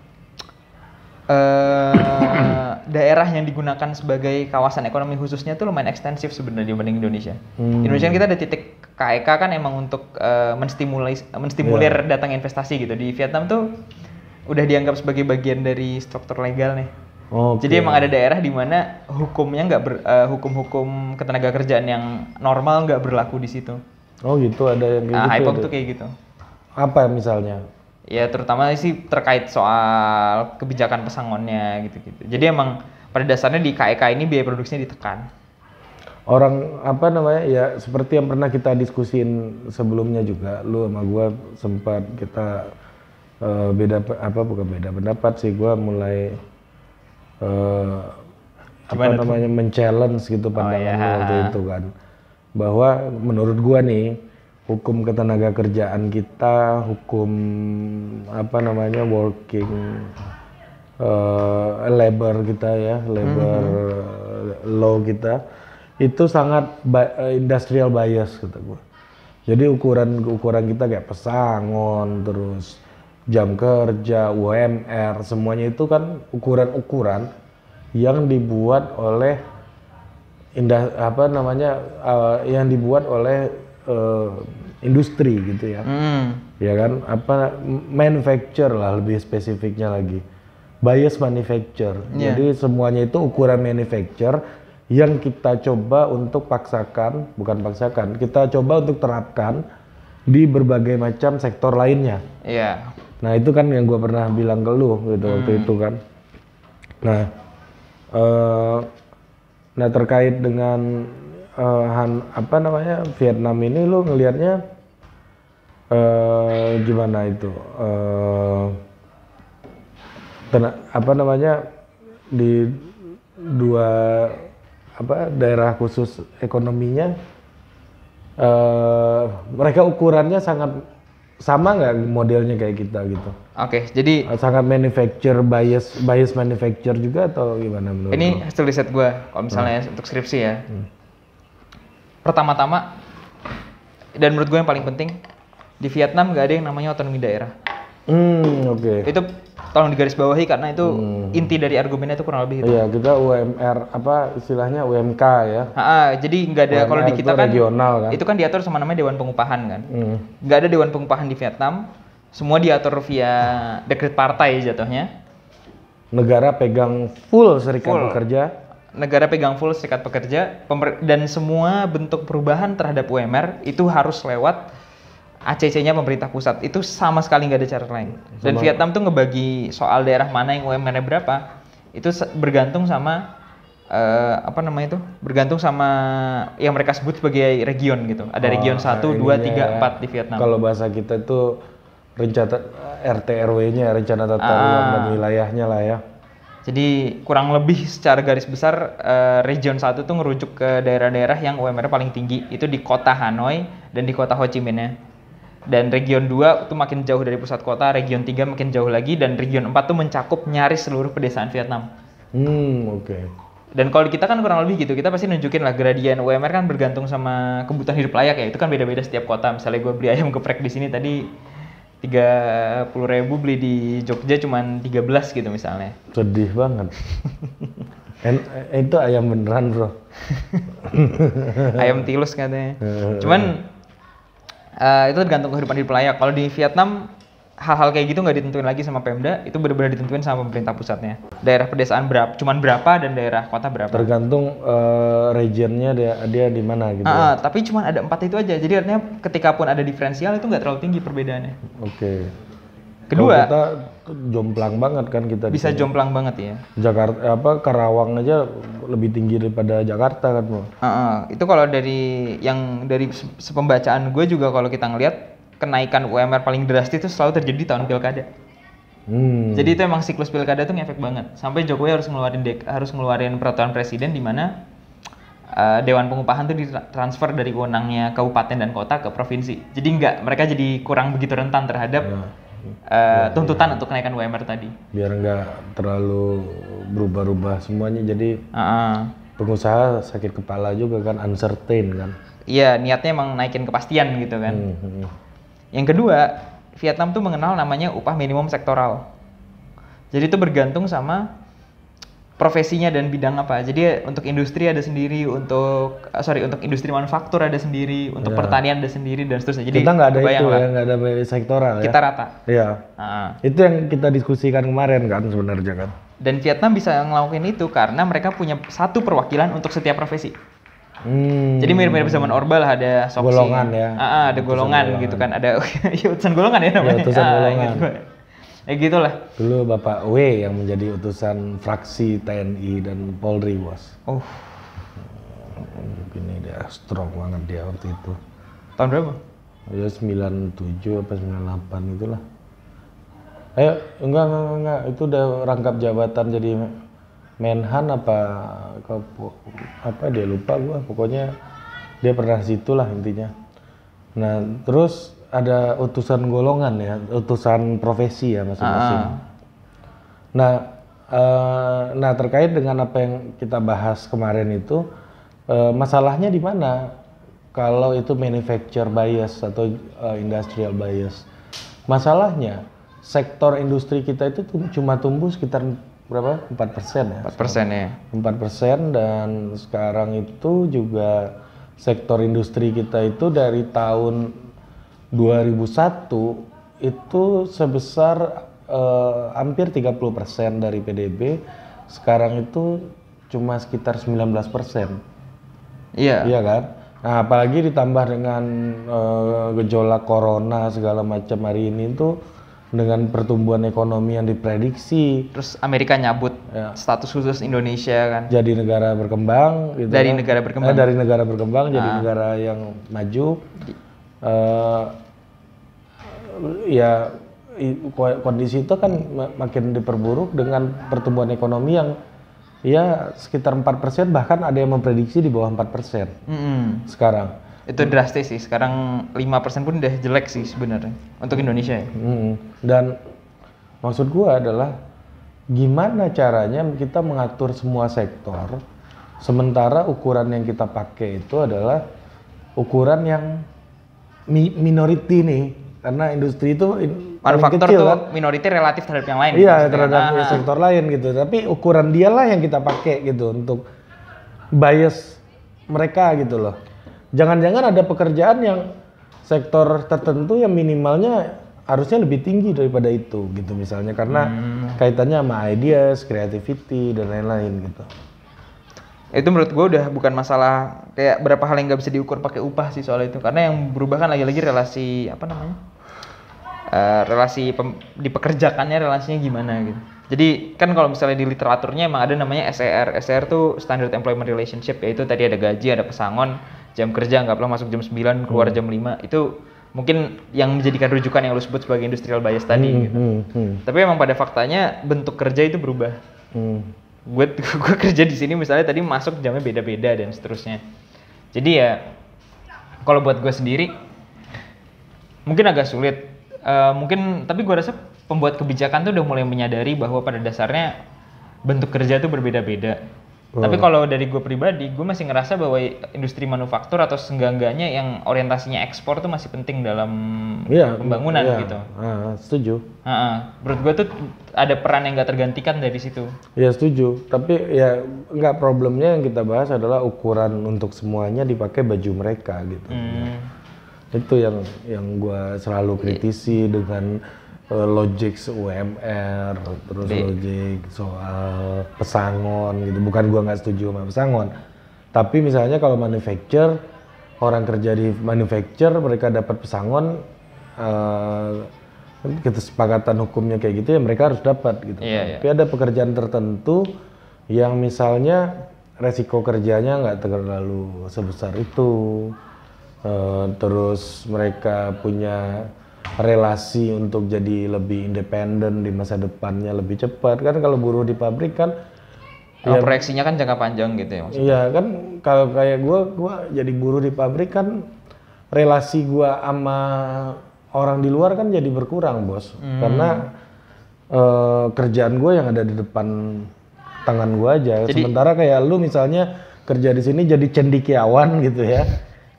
daerah yang digunakan sebagai kawasan ekonomi khususnya tuh lumayan ekstensif sebenarnya dibanding Indonesia. Indonesia kita ada titik KEK kan emang untuk menstimulir datang investasi gitu. Di Vietnam tuh udah dianggap sebagai bagian dari struktur legal nih. Jadi emang ada daerah di mana hukumnya hukum-hukum ketenaga kerjaan yang normal nggak berlaku di situ. Oh gitu, ada yang kayak gitu. Haiphong tuh kayak gitu. Apa misalnya? Ya terutama sih terkait soal kebijakan pesangonnya gitu-gitu. Jadi emang pada dasarnya di KEK ini biaya produksinya ditekan. Orang apa namanya ya seperti yang pernah kita diskusin sebelumnya juga, lu sama gua sempat kita bukan beda pendapat sih, gua mulai namanya men-challenge gitu pandangan lu waktu itu kan, bahwa menurut gua nih hukum ketenaga kerjaan kita, hukum working labor kita ya, labor law kita itu sangat industrial bias kata gua. Jadi ukuran kita kayak pesangon, terus jam kerja, UMR, semuanya itu kan ukuran-ukuran yang dibuat oleh industri gitu ya. Ya kan, manufacture lah lebih spesifiknya lagi. Bias manufacture. Jadi semuanya itu ukuran manufacture yang kita coba untuk kita coba untuk terapkan di berbagai macam sektor lainnya. Iya. Nah itu kan yang gue pernah bilang ke lu gitu waktu itu kan. Nah terkait dengan Vietnam ini lu ngelihatnya gimana itu? Di dua daerah khusus ekonominya, mereka ukurannya sangat sama nggak modelnya kayak kita gitu? Oke, jadi sangat manufacture bias manufacture juga atau gimana menurut ini lo? hasil riset gue kalau misalnya untuk skripsi ya. Pertama-tama dan menurut gue yang paling penting, di Vietnam nggak ada yang namanya otonomi daerah. Oke. Itu tolong digarisbawahi karena itu inti dari argumennya itu kurang lebih itu. Iya, kita UMR istilahnya UMK ya. Jadi nggak ada, kalau di kita kan regional kan. Itu kan diatur sama namanya Dewan Pengupahan kan. Nggak ada Dewan Pengupahan di Vietnam. Semua diatur via dekret partai jatuhnya. Negara pegang full serikat pekerja. Negara pegang full serikat pekerja dan semua bentuk perubahan terhadap UMR itu harus lewat ACC-nya pemerintah pusat. Itu sama sekali nggak ada cara lain. Dan Vietnam tuh ngebagi soal daerah mana yang UMR-nya berapa, itu bergantung sama bergantung sama yang mereka sebut sebagai region gitu. Ada region 1, 2, 3, 4 di Vietnam. Kalau bahasa kita itu rencana RT RW-nya, rencana tata ruang dan wilayahnya lah ya. Jadi kurang lebih secara garis besar region 1 tuh ngerujuk ke daerah-daerah yang UMR paling tinggi. Itu di kota Hanoi dan di kota Ho Chi Minh-nya. Dan region 2 itu makin jauh dari pusat kota, region 3 makin jauh lagi, dan region 4 tuh mencakup nyaris seluruh pedesaan Vietnam. Oke. Dan kalau kita kan kurang lebih gitu, kita pasti nunjukin lah gradien UMR kan bergantung sama kebutuhan hidup layak ya. Itu kan beda-beda setiap kota. Misalnya gue beli ayam geprek di sini tadi 30.000, beli di Jogja cuman 13 gitu misalnya. Sedih banget. Itu ayam beneran bro. Ayam tilus katanya. Cuman itu tergantung kehidupan hidup layak. Kalau di Vietnam hal-hal kayak gitu nggak ditentuin lagi sama Pemda, itu benar-benar ditentuin sama pemerintah pusatnya. Daerah pedesaan cuman berapa dan daerah kota berapa. Tergantung regionnya dia di mana gitu. Tapi cuman ada 4 itu aja. Jadi artinya ketika pun ada diferensial itu nggak terlalu tinggi perbedaannya. Oke. Kedua, kita jomplang banget kan kita. Bisa jomplang banget ya. Jakarta Karawang aja lebih tinggi daripada Jakarta kan, Bro. Itu kalau dari sepembacaan gue juga, kalau kita ngelihat kenaikan UMR paling drastis itu selalu terjadi di tahun pilkada. Jadi itu emang siklus pilkada tuh ngefek banget. Sampai Jokowi harus ngeluarin peraturan presiden di mana Dewan Pengupahan tuh ditransfer dari wewenangnya kabupaten dan kota ke provinsi. Jadi mereka jadi kurang begitu rentan terhadap tuntutan untuk kenaikan UMR tadi. Biar nggak terlalu berubah-ubah semuanya, jadi pengusaha sakit kepala juga kan, uncertain kan. Iya, niatnya emang naikin kepastian gitu kan. Yang kedua, Vietnam tuh mengenal namanya upah minimum sektoral. Jadi itu bergantung sama profesinya dan bidang apa. Jadi untuk industri ada sendiri, untuk industri manufaktur ada sendiri, untuk pertanian ada sendiri dan seterusnya. Jadi kita nggak ada itu ya, nggak ada sektoral ya. Kita rata. Iya. Itu yang kita diskusikan kemarin kan sebenarnya kan. Dan Vietnam bisa ngelakuin itu karena mereka punya satu perwakilan untuk setiap profesi. Jadi mirip-mirip zaman Orba lah, ada Soksi. Golongan ya. Ada golongan gitu kan, ada utusan golongan ya namanya. Utusan golongan. Gitu. Ya gitulah. Dulu Bapak W yang menjadi utusan fraksi TNI dan Polri, bos. Oh, Ini dia strong banget dia waktu itu. tahun berapa? Ya 97 apa 98 itulah. Enggak, itu udah rangkap jabatan jadi Menhan apa dia lupa gua, pokoknya dia pernah situ lah intinya. Nah, terus ada utusan golongan ya, utusan profesi ya masing-masing. Nah, terkait dengan apa yang kita bahas kemarin itu, masalahnya di mana? Kalau itu manufacture bias atau industrial bias, masalahnya sektor industri kita itu cuma tumbuh sekitar berapa? 4% ya. 4% ya. 4% dan sekarang itu juga sektor industri kita itu dari tahun 2001 itu sebesar hampir 30% dari PDB, sekarang itu cuma sekitar 19%. Iya. Iya kan? Nah, apalagi ditambah dengan gejolak corona segala macam hari ini itu dengan pertumbuhan ekonomi yang diprediksi. Terus Amerika nyabut status khusus Indonesia kan. Jadi negara berkembang gitu. Dari negara berkembang. Dari negara berkembang jadi negara yang maju. Ya kondisi itu kan makin diperburuk dengan pertumbuhan ekonomi yang ya sekitar 4%, bahkan ada yang memprediksi di bawah 4% sekarang. Itu drastis sih, sekarang 5% pun udah jelek sih sebenarnya untuk Indonesia ya. Dan maksud gua adalah gimana caranya kita mengatur semua sektor sementara ukuran yang kita pakai itu adalah ukuran yang minority nih, karena industri itu manufaktur kecil, tuh kan? minority relatif terhadap yang lain. Iya, terhadap sektor lain gitu. Tapi ukuran dialah yang kita pakai gitu untuk bias mereka gitu loh. Jangan-jangan ada pekerjaan yang sektor tertentu yang minimalnya harusnya lebih tinggi daripada itu gitu misalnya, karena kaitannya sama ideas, creativity dan lain-lain gitu. Itu menurut gue udah bukan masalah kayak berapa hal yang nggak bisa diukur pakai upah sih soal itu, karena yang berubah kan lagi-lagi relasi apa namanya, dipekerjakannya relasinya gimana gitu. Jadi kan kalau misalnya di literaturnya emang ada namanya SER. SER tuh Standard Employment Relationship, yaitu tadi ada gaji, ada pesangon, jam kerja anggaplah masuk jam 9, keluar jam 5. Itu mungkin yang menjadikan rujukan yang lu sebut sebagai industrial bias tadi gitu. Tapi emang pada faktanya bentuk kerja itu berubah. Gue kerja di sini misalnya tadi masuk jamnya beda-beda dan seterusnya. Jadi ya kalau buat gue sendiri mungkin agak sulit. Mungkin tapi gue rasa pembuat kebijakan tuh udah mulai menyadari bahwa pada dasarnya bentuk kerja itu berbeda-beda. Tapi kalau dari gue pribadi, gue masih ngerasa bahwa industri manufaktur atau seenggak-enggaknya yang orientasinya ekspor tuh masih penting dalam pembangunan gitu. Setuju. Menurut gue tuh ada peran yang gak tergantikan dari situ. Ya setuju. Tapi ya nggak, problemnya yang kita bahas adalah ukuran untuk semuanya dipakai baju mereka gitu. Itu yang gue selalu kritisi dengan logik UMR, terus logik soal pesangon gitu. Bukan gua nggak setuju sama pesangon, tapi misalnya kalau manufacture, orang kerja di manufacture mereka dapat pesangon, kesepakatan hukumnya kayak gitu ya mereka harus dapat gitu. Tapi ada pekerjaan tertentu yang misalnya resiko kerjanya nggak terlalu sebesar itu, terus mereka punya relasi untuk jadi lebih independen di masa depannya lebih cepat kan. Kalau buruh di pabrik kan proyeksinya kan jangka panjang gitu ya maksudnya. Iya kan, kalau kayak gua jadi buruh di pabrik kan relasi gua sama orang di luar kan jadi berkurang, bos. Karena kerjaan gua yang ada di depan tangan gua aja. Sementara kayak lu misalnya kerja di sini jadi cendekiawan gitu ya.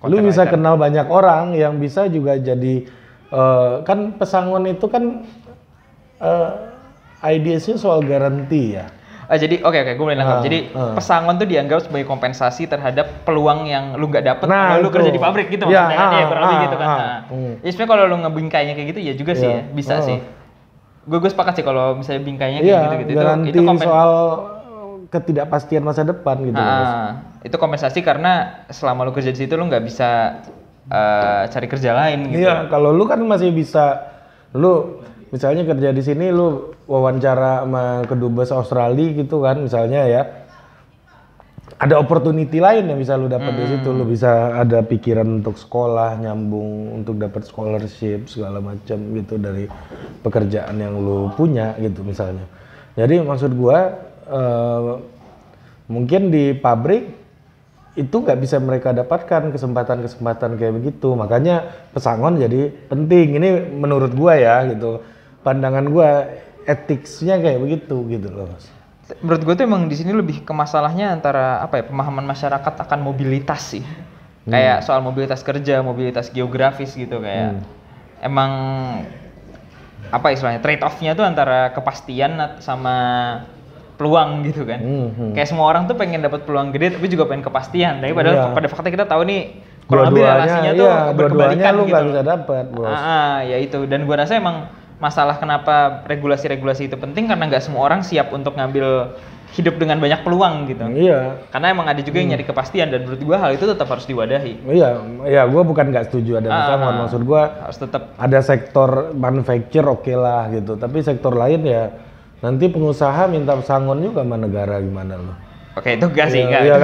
Lu bisa kenal banyak orang yang bisa juga jadi kan pesangon itu kan ideasnya soal garansi ya. Jadi oke, gue mulai nangkap. Jadi pesangon tuh dianggap sebagai kompensasi terhadap peluang yang lu nggak dapet kalau lu kerja di pabrik gitu maksudnya kan ya, kurang lebih gitu kan. Ya sebenarnya kalau lu ngebingkainya kayak gitu ya juga sih ya, bisa sih. Gue sepakat sih kalau misalnya bingkainya kayak gitu-gitu itu soal ketidakpastian masa depan gitu. Itu kompensasi karena selama lu kerja di situ lu nggak bisa cari kerja lain gitu. Iya, kalau lu kan masih bisa, lu misalnya kerja di sini lu wawancara sama kedubes Australia gitu kan misalnya ya. Ada opportunity lain yang bisa lu dapat di situ, lu bisa ada pikiran untuk sekolah, nyambung untuk dapat scholarship segala macam gitu dari pekerjaan yang lu punya gitu misalnya. Jadi maksud gua mungkin di pabrik itu nggak bisa mereka dapatkan kesempatan-kesempatan kayak begitu. Makanya pesangon jadi penting. Ini menurut gua ya gitu. Pandangan gua etiknya kayak begitu gitu loh. Menurut gue tuh emang di sini lebih ke masalahnya antara apa ya, pemahaman masyarakat akan mobilitas sih. Kayak soal mobilitas kerja, mobilitas geografis gitu kayak. Emang apa istilahnya, trade off-nya tuh antara kepastian sama peluang gitu kan. Kayak semua orang tuh pengen dapat peluang gede tapi juga pengen kepastian. Tapi padahal pada fakta kita tahu nih kurang lebih relasinya tuh berkebalikan gitu. Nggak bisa dapat, bos. Ya itu. Dan gua rasa emang masalah kenapa regulasi-regulasi itu penting karena nggak semua orang siap untuk ngambil hidup dengan banyak peluang gitu. Iya. Karena emang ada juga yang nyari kepastian dan menurut gua hal itu tetap harus diwadahi. Iya, gua bukan nggak setuju ada pesangon, maksud gua harus tetap ada sektor manufacture oke lah gitu, tapi sektor lain ya nanti pengusaha minta pesangon juga sama negara gimana lo? Oke, itu enggak sih, Iya,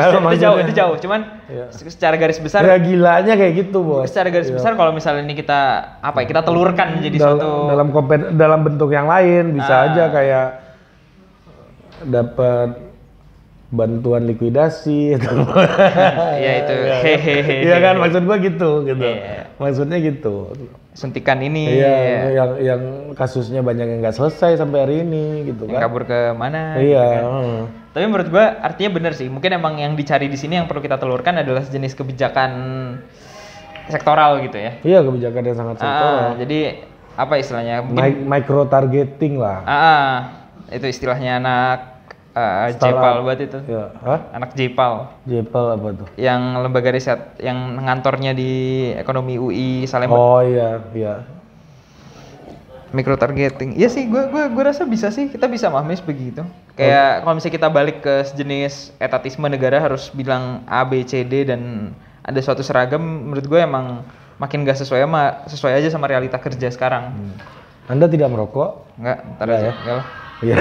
itu jauh. Cuman secara garis besar ya gilanya kayak gitu, bos. Secara garis besar kalau misalnya ini kita kita telurkan menjadi suatu dalam bentuk yang lain bisa aja kayak dapat bantuan likuidasi gitu. Ya itu. Iya kan maksud gua gitu. Maksudnya gitu. Suntikan ini yang kasusnya banyak yang nggak selesai sampai hari ini gitu kan. Kabur ke mana? Iya. Gitu kan. Tapi menurut gua artinya benar sih. Mungkin emang yang dicari di sini yang perlu kita telurkan adalah jenis kebijakan sektoral gitu ya. Iya, kebijakan yang sangat sektoral. Jadi apa istilahnya? Micro targeting lah. Itu istilahnya anak Jepal buat itu. Ya. Anak Jepal. Jepal apa tuh? Yang lembaga riset yang ngantornya di ekonomi UI Salemba. Oh iya. Micro targeting. Iya sih, gue rasa bisa sih, kita bisa memahami begitu. Kayak kalau misalnya kita balik ke sejenis etatisme negara harus bilang A, B, C, D dan ada suatu seragam, menurut gue emang makin gak sesuai aja sama realita kerja sekarang. Anda tidak merokok? Enggak, ntar aja. Enggak lah. Iya.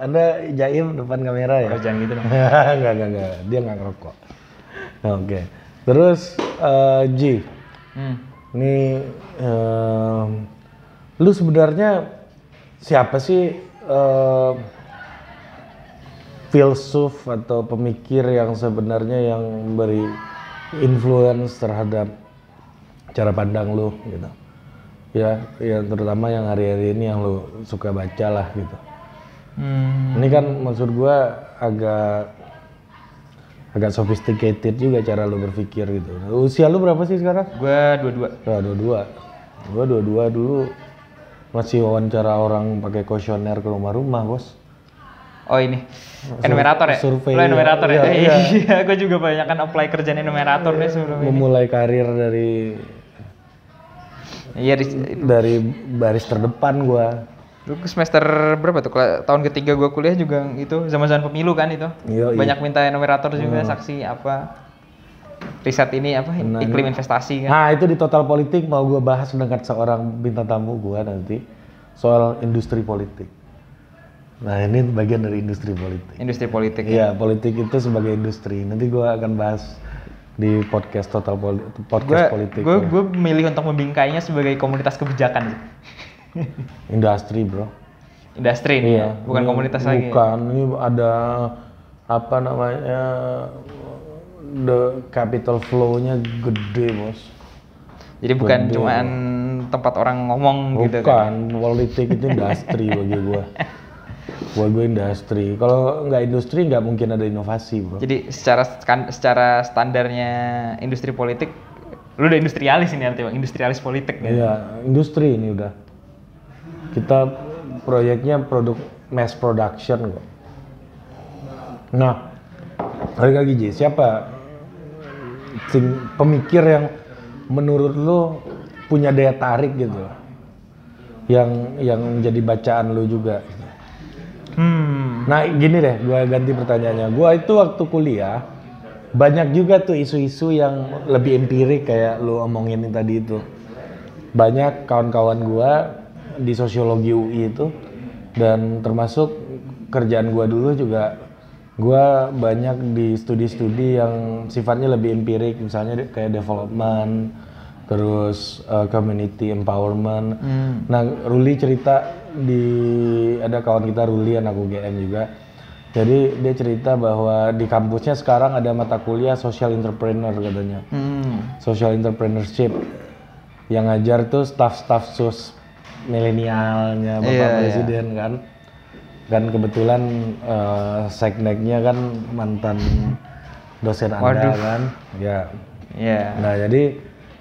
Anda jaim depan kamera ya? Oh, jangan gitu dong. Enggak. Dia nggak ngerokok. Oke. Terus G. Ini lu sebenarnya siapa sih filsuf atau pemikir yang sebenarnya yang beri influence terhadap cara pandang lu gitu? Ya terutama yang hari-hari ini yang lu suka baca lah gitu. Ini kan maksud gua agak sophisticated juga cara lu berpikir gitu. Usia lu berapa sih sekarang? Gua 22. Nah, 22. Gua 22 dulu masih wawancara orang pakai kuesioner ke rumah-rumah, bos. Oh ini enumerator ya? Survei. Lo enumerator ya? Iya. Gue juga banyak kan apply kerjaan enumerator deh sebelum ini. Memulai karir dari baris terdepan gua. Lu semester berapa tuh? Tahun ketiga gua kuliah juga itu zaman-zaman pemilu kan itu. Banyak minta enumerator juga, saksi apa. Riset ini apa? Iklim investasi kan. Nah, itu di Total Politik mau gua bahas dengan seorang bintang tamu gua nanti soal industri politik. Nah, ini bagian dari industri politik. Industri politik. Iya, politik itu sebagai industri. Nanti gua akan bahas di podcast Politik. Gue memilih untuk membingkainya sebagai komunitas kebijakan. Industri, bro. Industri ini ya, bukan ini, komunitas lagi. Bukan, ini ada apa namanya the capital flow-nya gede, bos. Jadi bukan cuman tempat orang ngomong gitu kan. Bukan, politik itu industri bagi gua. Buat gue industri. Kalau nggak industri nggak mungkin ada inovasi, bro. Jadi secara standarnya industri politik, lu udah industrialis ini artinya, industrialis politik kan? Iya, industri ini udah. Kita proyeknya produk mass production kok. Nah, balik lagi Ji, siapa pemikir yang menurut lu punya daya tarik gitu, yang jadi bacaan lu juga? Nah gini deh, gue ganti pertanyaannya. Gue itu waktu kuliah banyak juga tuh isu-isu yang lebih empirik kayak lu omongin tadi itu. Banyak kawan-kawan gue di sosiologi UI itu, dan termasuk kerjaan gue dulu juga gue banyak di studi-studi yang sifatnya lebih empirik, misalnya kayak development, terus community empowerment. Nah, Ruli cerita ada kawan kita Ruli anak UGM juga. Jadi dia cerita bahwa di kampusnya sekarang ada mata kuliah social entrepreneur katanya. Social entrepreneurship. Yang ngajar tuh staff sus milenialnya Bapak Presiden kan. Dan kebetulan sekneknya kan mantan dosen Anda kan. Ya. Nah, jadi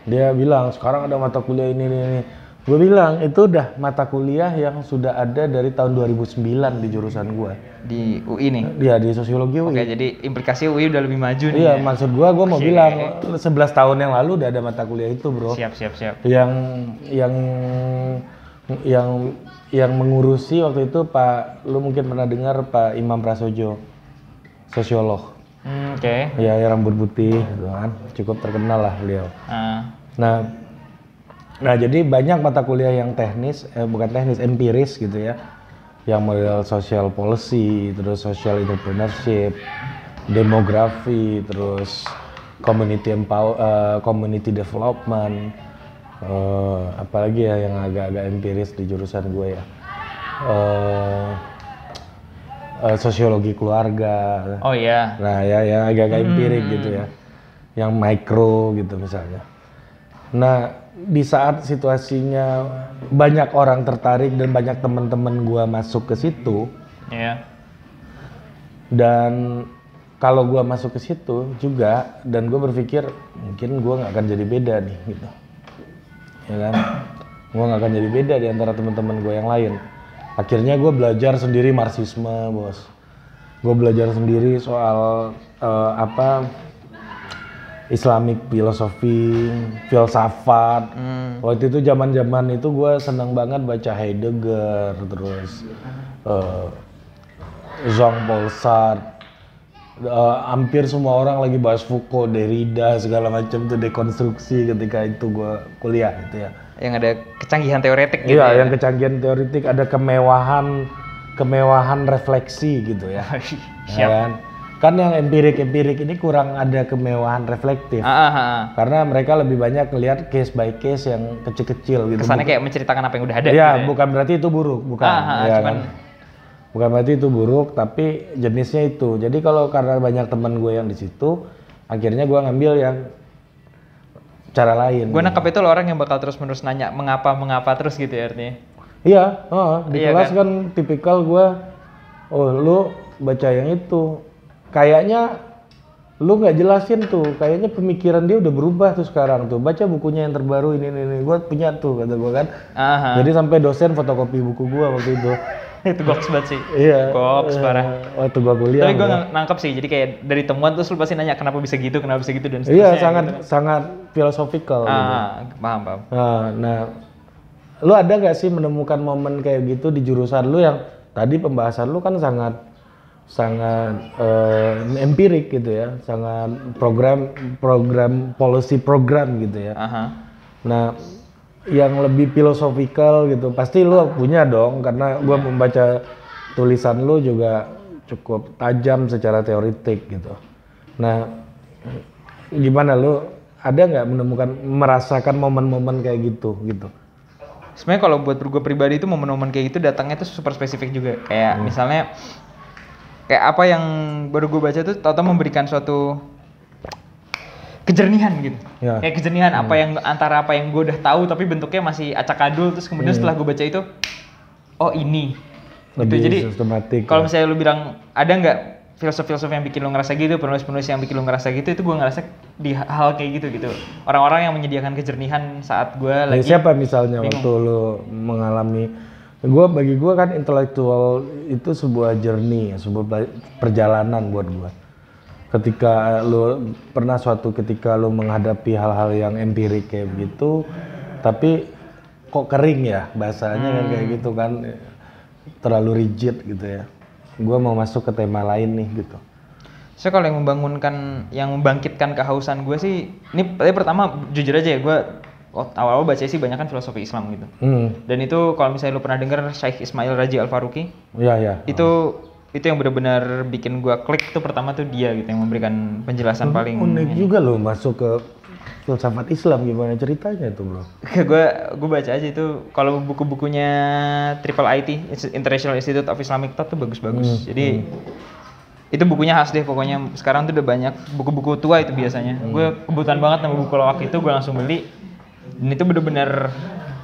dia bilang sekarang ada mata kuliah ini. Gue bilang itu udah mata kuliah yang sudah ada dari tahun 2009 di jurusan gue. Di UI nih? Iya, di sosiologi UI. Oke, jadi implikasi UI udah lebih maju nih. Iya, maksud gue mau bilang 11 tahun yang lalu udah ada mata kuliah itu, bro. Siap. Yang mengurusi waktu itu lu mungkin pernah dengar Pak Imam Prasojo, sosiolog. Oke. Ya, rambut putih gitu kan. Cukup terkenal lah beliau. Nah, jadi banyak mata kuliah yang bukan teknis, empiris gitu ya. Yang model social policy, terus social entrepreneurship, demografi, terus community development, apalagi ya yang agak-agak empiris di jurusan gue ya. Sosiologi keluarga. Oh iya. Nah, ya agak-agak empirik gitu ya. Yang mikro gitu misalnya. Nah, di saat situasinya banyak orang tertarik dan banyak teman-teman gua masuk ke situ. Iya. Dan kalau gua masuk ke situ juga, dan gua berpikir mungkin gua nggak akan jadi beda nih gitu. Ya kan? Gua nggak akan jadi beda di antara teman-teman gua yang lain. Akhirnya gua belajar sendiri Marxisme, bos. Gua belajar sendiri soal Islamic filosofi, filsafat. Waktu itu zaman itu gue seneng banget baca Heidegger, terus Jean-Paul Sartre. Hampir semua orang lagi bahas Foucault, Derrida, segala macam tuh dekonstruksi ketika itu gue kuliah gitu ya. Yang ada kecanggihan teoretik gitu. Iya, yang kecanggihan teoretik, ada kemewahan refleksi gitu ya. Siap. Kan yang empirik ini kurang ada kemewahan reflektif. Karena mereka lebih banyak ngelihat case by case yang kecil-kecil gitu. Kesannya kayak menceritakan apa yang udah ada. Iya, gitu ya. Bukan berarti itu buruk, bukan. Bukan berarti itu buruk, tapi jenisnya itu. Jadi karena banyak teman gue yang di situ, akhirnya gue ngambil yang cara lain. Gue nangkep itu lo orang yang bakal terus-menerus nanya mengapa terus gitu ya artinya. Iya, di kelas kan tipikal gue, lu baca yang itu. Kayaknya lu nggak jelasin tuh, kayaknya pemikiran dia udah berubah tuh sekarang tuh. Baca bukunya yang terbaru ini. Gue punya tuh, kata gue kan. Jadi sampai dosen fotokopi buku gue waktu itu. Itu goks banget sih. Iya. Goks parah. Waktu gue kuliah. Tapi gue nangkep sih, jadi kayak dari temuan terus lu pasti nanya kenapa bisa gitu dan seterusnya. Iya, sangat filosofikal. Gitu. Paham. Nah, lu ada nggak sih menemukan momen kayak gitu di jurusan lu yang tadi pembahasan lu kan sangat empirik gitu ya, sangat program policy program gitu ya. Nah, yang lebih filosofikal gitu pasti lu punya dong, karena gua membaca tulisan lu juga cukup tajam secara teoritik gitu. Nah, gimana lu ada nggak merasakan momen-momen kayak gitu? Sebenarnya kalau buat gue pribadi itu momen-momen kayak gitu datangnya tuh super spesifik juga. Kayak misalnya kayak apa yang baru gue baca tuh tau-tau memberikan suatu kejernihan gitu. Ya. Kayak kejernihan antara apa yang gue udah tahu tapi bentuknya masih acak-adul, terus kemudian setelah gue baca itu ini. Lebih gitu. Jadi kalau misalnya lu bilang ada nggak filosof-filosof yang bikin lu ngerasa gitu, penulis-penulis yang bikin lu ngerasa gitu, itu gue ngerasa di hal kayak gitu. Orang-orang yang menyediakan kejernihan saat gue lagi. Siapa misalnya bingung. Waktu lu mengalami, bagi gue kan intelektual itu sebuah journey, sebuah perjalanan buat gue. Ketika lu ketika lu menghadapi hal-hal yang empirik kayak begitu, tapi kok kering ya bahasanya kan kayak gitu kan, terlalu rigid gitu ya. Gue mau masuk ke tema lain nih gitu. So kalau yang membangkitkan kehausan gue sih, ini pertama jujur aja ya, gue awal-awal baca sih banyak kan filosofi Islam gitu. Dan itu kalau misalnya lu pernah denger Syekh Ismail Raji Al-Faruqi, Iya. itu yang benar-benar bikin gua klik tuh pertama tuh dia gitu yang memberikan penjelasan paling unik juga loh masuk ke filsafat Islam, gimana ceritanya tuh bro? Gue baca aja itu kalau buku-bukunya Triple IT International Institute of Islamic Thought tuh bagus-bagus. Jadi itu bukunya khas deh pokoknya. Sekarang tuh udah banyak buku-buku tua itu biasanya. Gue kebutuhan banget sama buku lawak itu, gue langsung beli. Dan itu bener-bener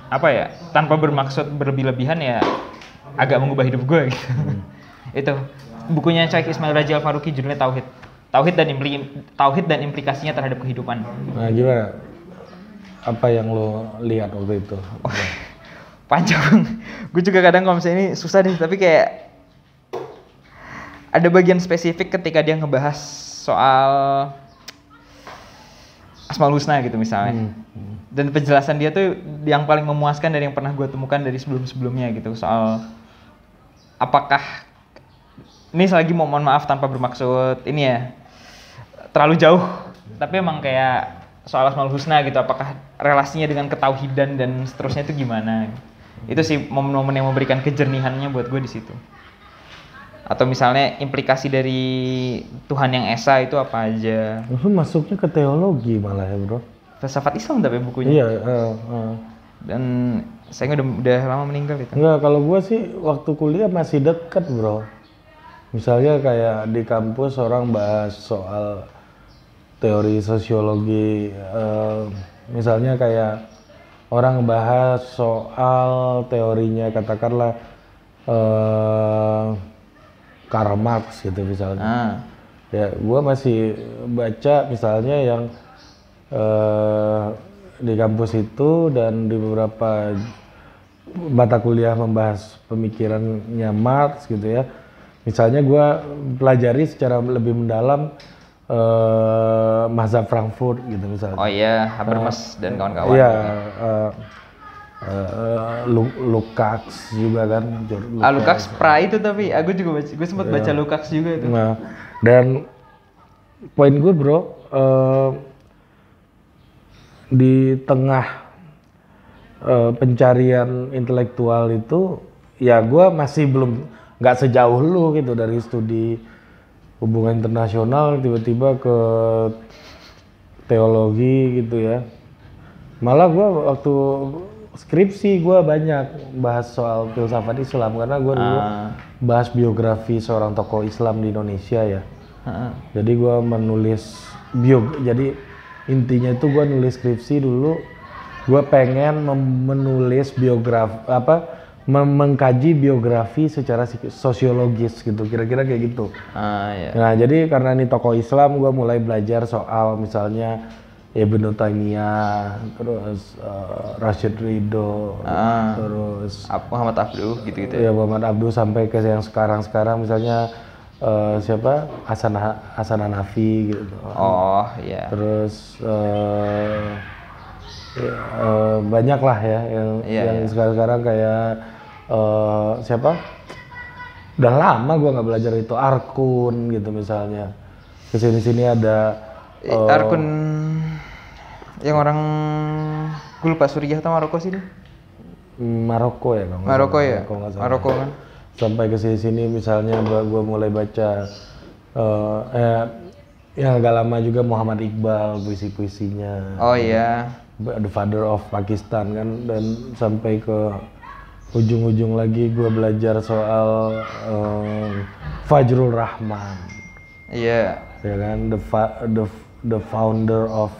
apa ya? Tanpa bermaksud berlebih-lebihan ya, agak mengubah hidup gue gitu. Itu bukunya Syekh Ismail Raji Al-Faruqi judulnya Tauhid dan implikasinya terhadap kehidupan. Nah gimana? Apa yang lo lihat waktu itu? Panjang. Gue juga kadang kalau misalnya ini susah deh, tapi kayak ada bagian spesifik ketika dia ngebahas soal Asmaul Husna gitu misalnya. Dan penjelasan dia tuh yang paling memuaskan dari yang pernah gue temukan dari sebelum-sebelumnya gitu. Soal apakah, ini lagi mohon maaf tanpa bermaksud ini ya, terlalu jauh. Tapi emang kayak soal Asmaul Husna gitu, apakah relasinya dengan ketauhidan dan seterusnya itu gimana. Itu sih momen-momen yang memberikan kejernihannya buat gue di situ. Atau misalnya implikasi dari Tuhan yang Esa itu apa aja. Lu masuknya ke teologi malah ya bro? Filsafat Islam tapi bukunya. Iya. Dan saya udah lama meninggal itu. Enggak, kalau gua sih waktu kuliah masih deket bro. Misalnya kayak di kampus orang bahas soal teori sosiologi. Misalnya kayak orang bahas soal teorinya katakanlah Karl Marx gitu misalnya. Ya, gue masih baca misalnya yang di kampus itu dan di beberapa mata kuliah membahas pemikirannya Marx gitu ya. Misalnya gue pelajari secara lebih mendalam mazhab Frankfurt gitu misalnya. Oh iya, Habermas dan kawan-kawan. Iya. Lukács juga kan. Lukács pra itu tapi aku juga gue sempat baca Lukács juga itu. Nah, dan poin gue bro, di tengah pencarian intelektual itu, ya gue masih belum nggak sejauh lu gitu dari studi hubungan internasional tiba-tiba ke teologi gitu ya. Malah gue waktu skripsi gue banyak bahas soal filsafat Islam karena gue dulu bahas biografi seorang tokoh Islam di Indonesia ya. Jadi gue menulis jadi intinya itu gue nulis skripsi dulu. Gue pengen menulis biografi mengkaji biografi secara sosiologis gitu, kira-kira kayak gitu. Iya. Nah jadi karena ini tokoh Islam gue mulai belajar soal misalnya Ibnu Taimiyah, terus Rashid Ridho, terus Muhammad Abduh gitu-gitu. Ya Muhammad Abduh sampai ke yang sekarang misalnya siapa Hasan Hanafi gitu. Oh iya. Terus banyak lah ya yang sekarang kayak siapa? Udah lama gue nggak belajar itu Arkun gitu misalnya. Kesini ada Arkun yang orang gue lupa Suriah atau Maroko sih dia? Maroko ya kalau Maroko ya? Maroko kan? Sampai ke sini misalnya gue mulai baca yang agak lama juga Muhammad Iqbal puisi-puisinya. Oh iya. The Father of Pakistan kan, dan sampai ke ujung-ujung lagi gue belajar soal Fajrul Rahman. Iya. Ya kan, the founder of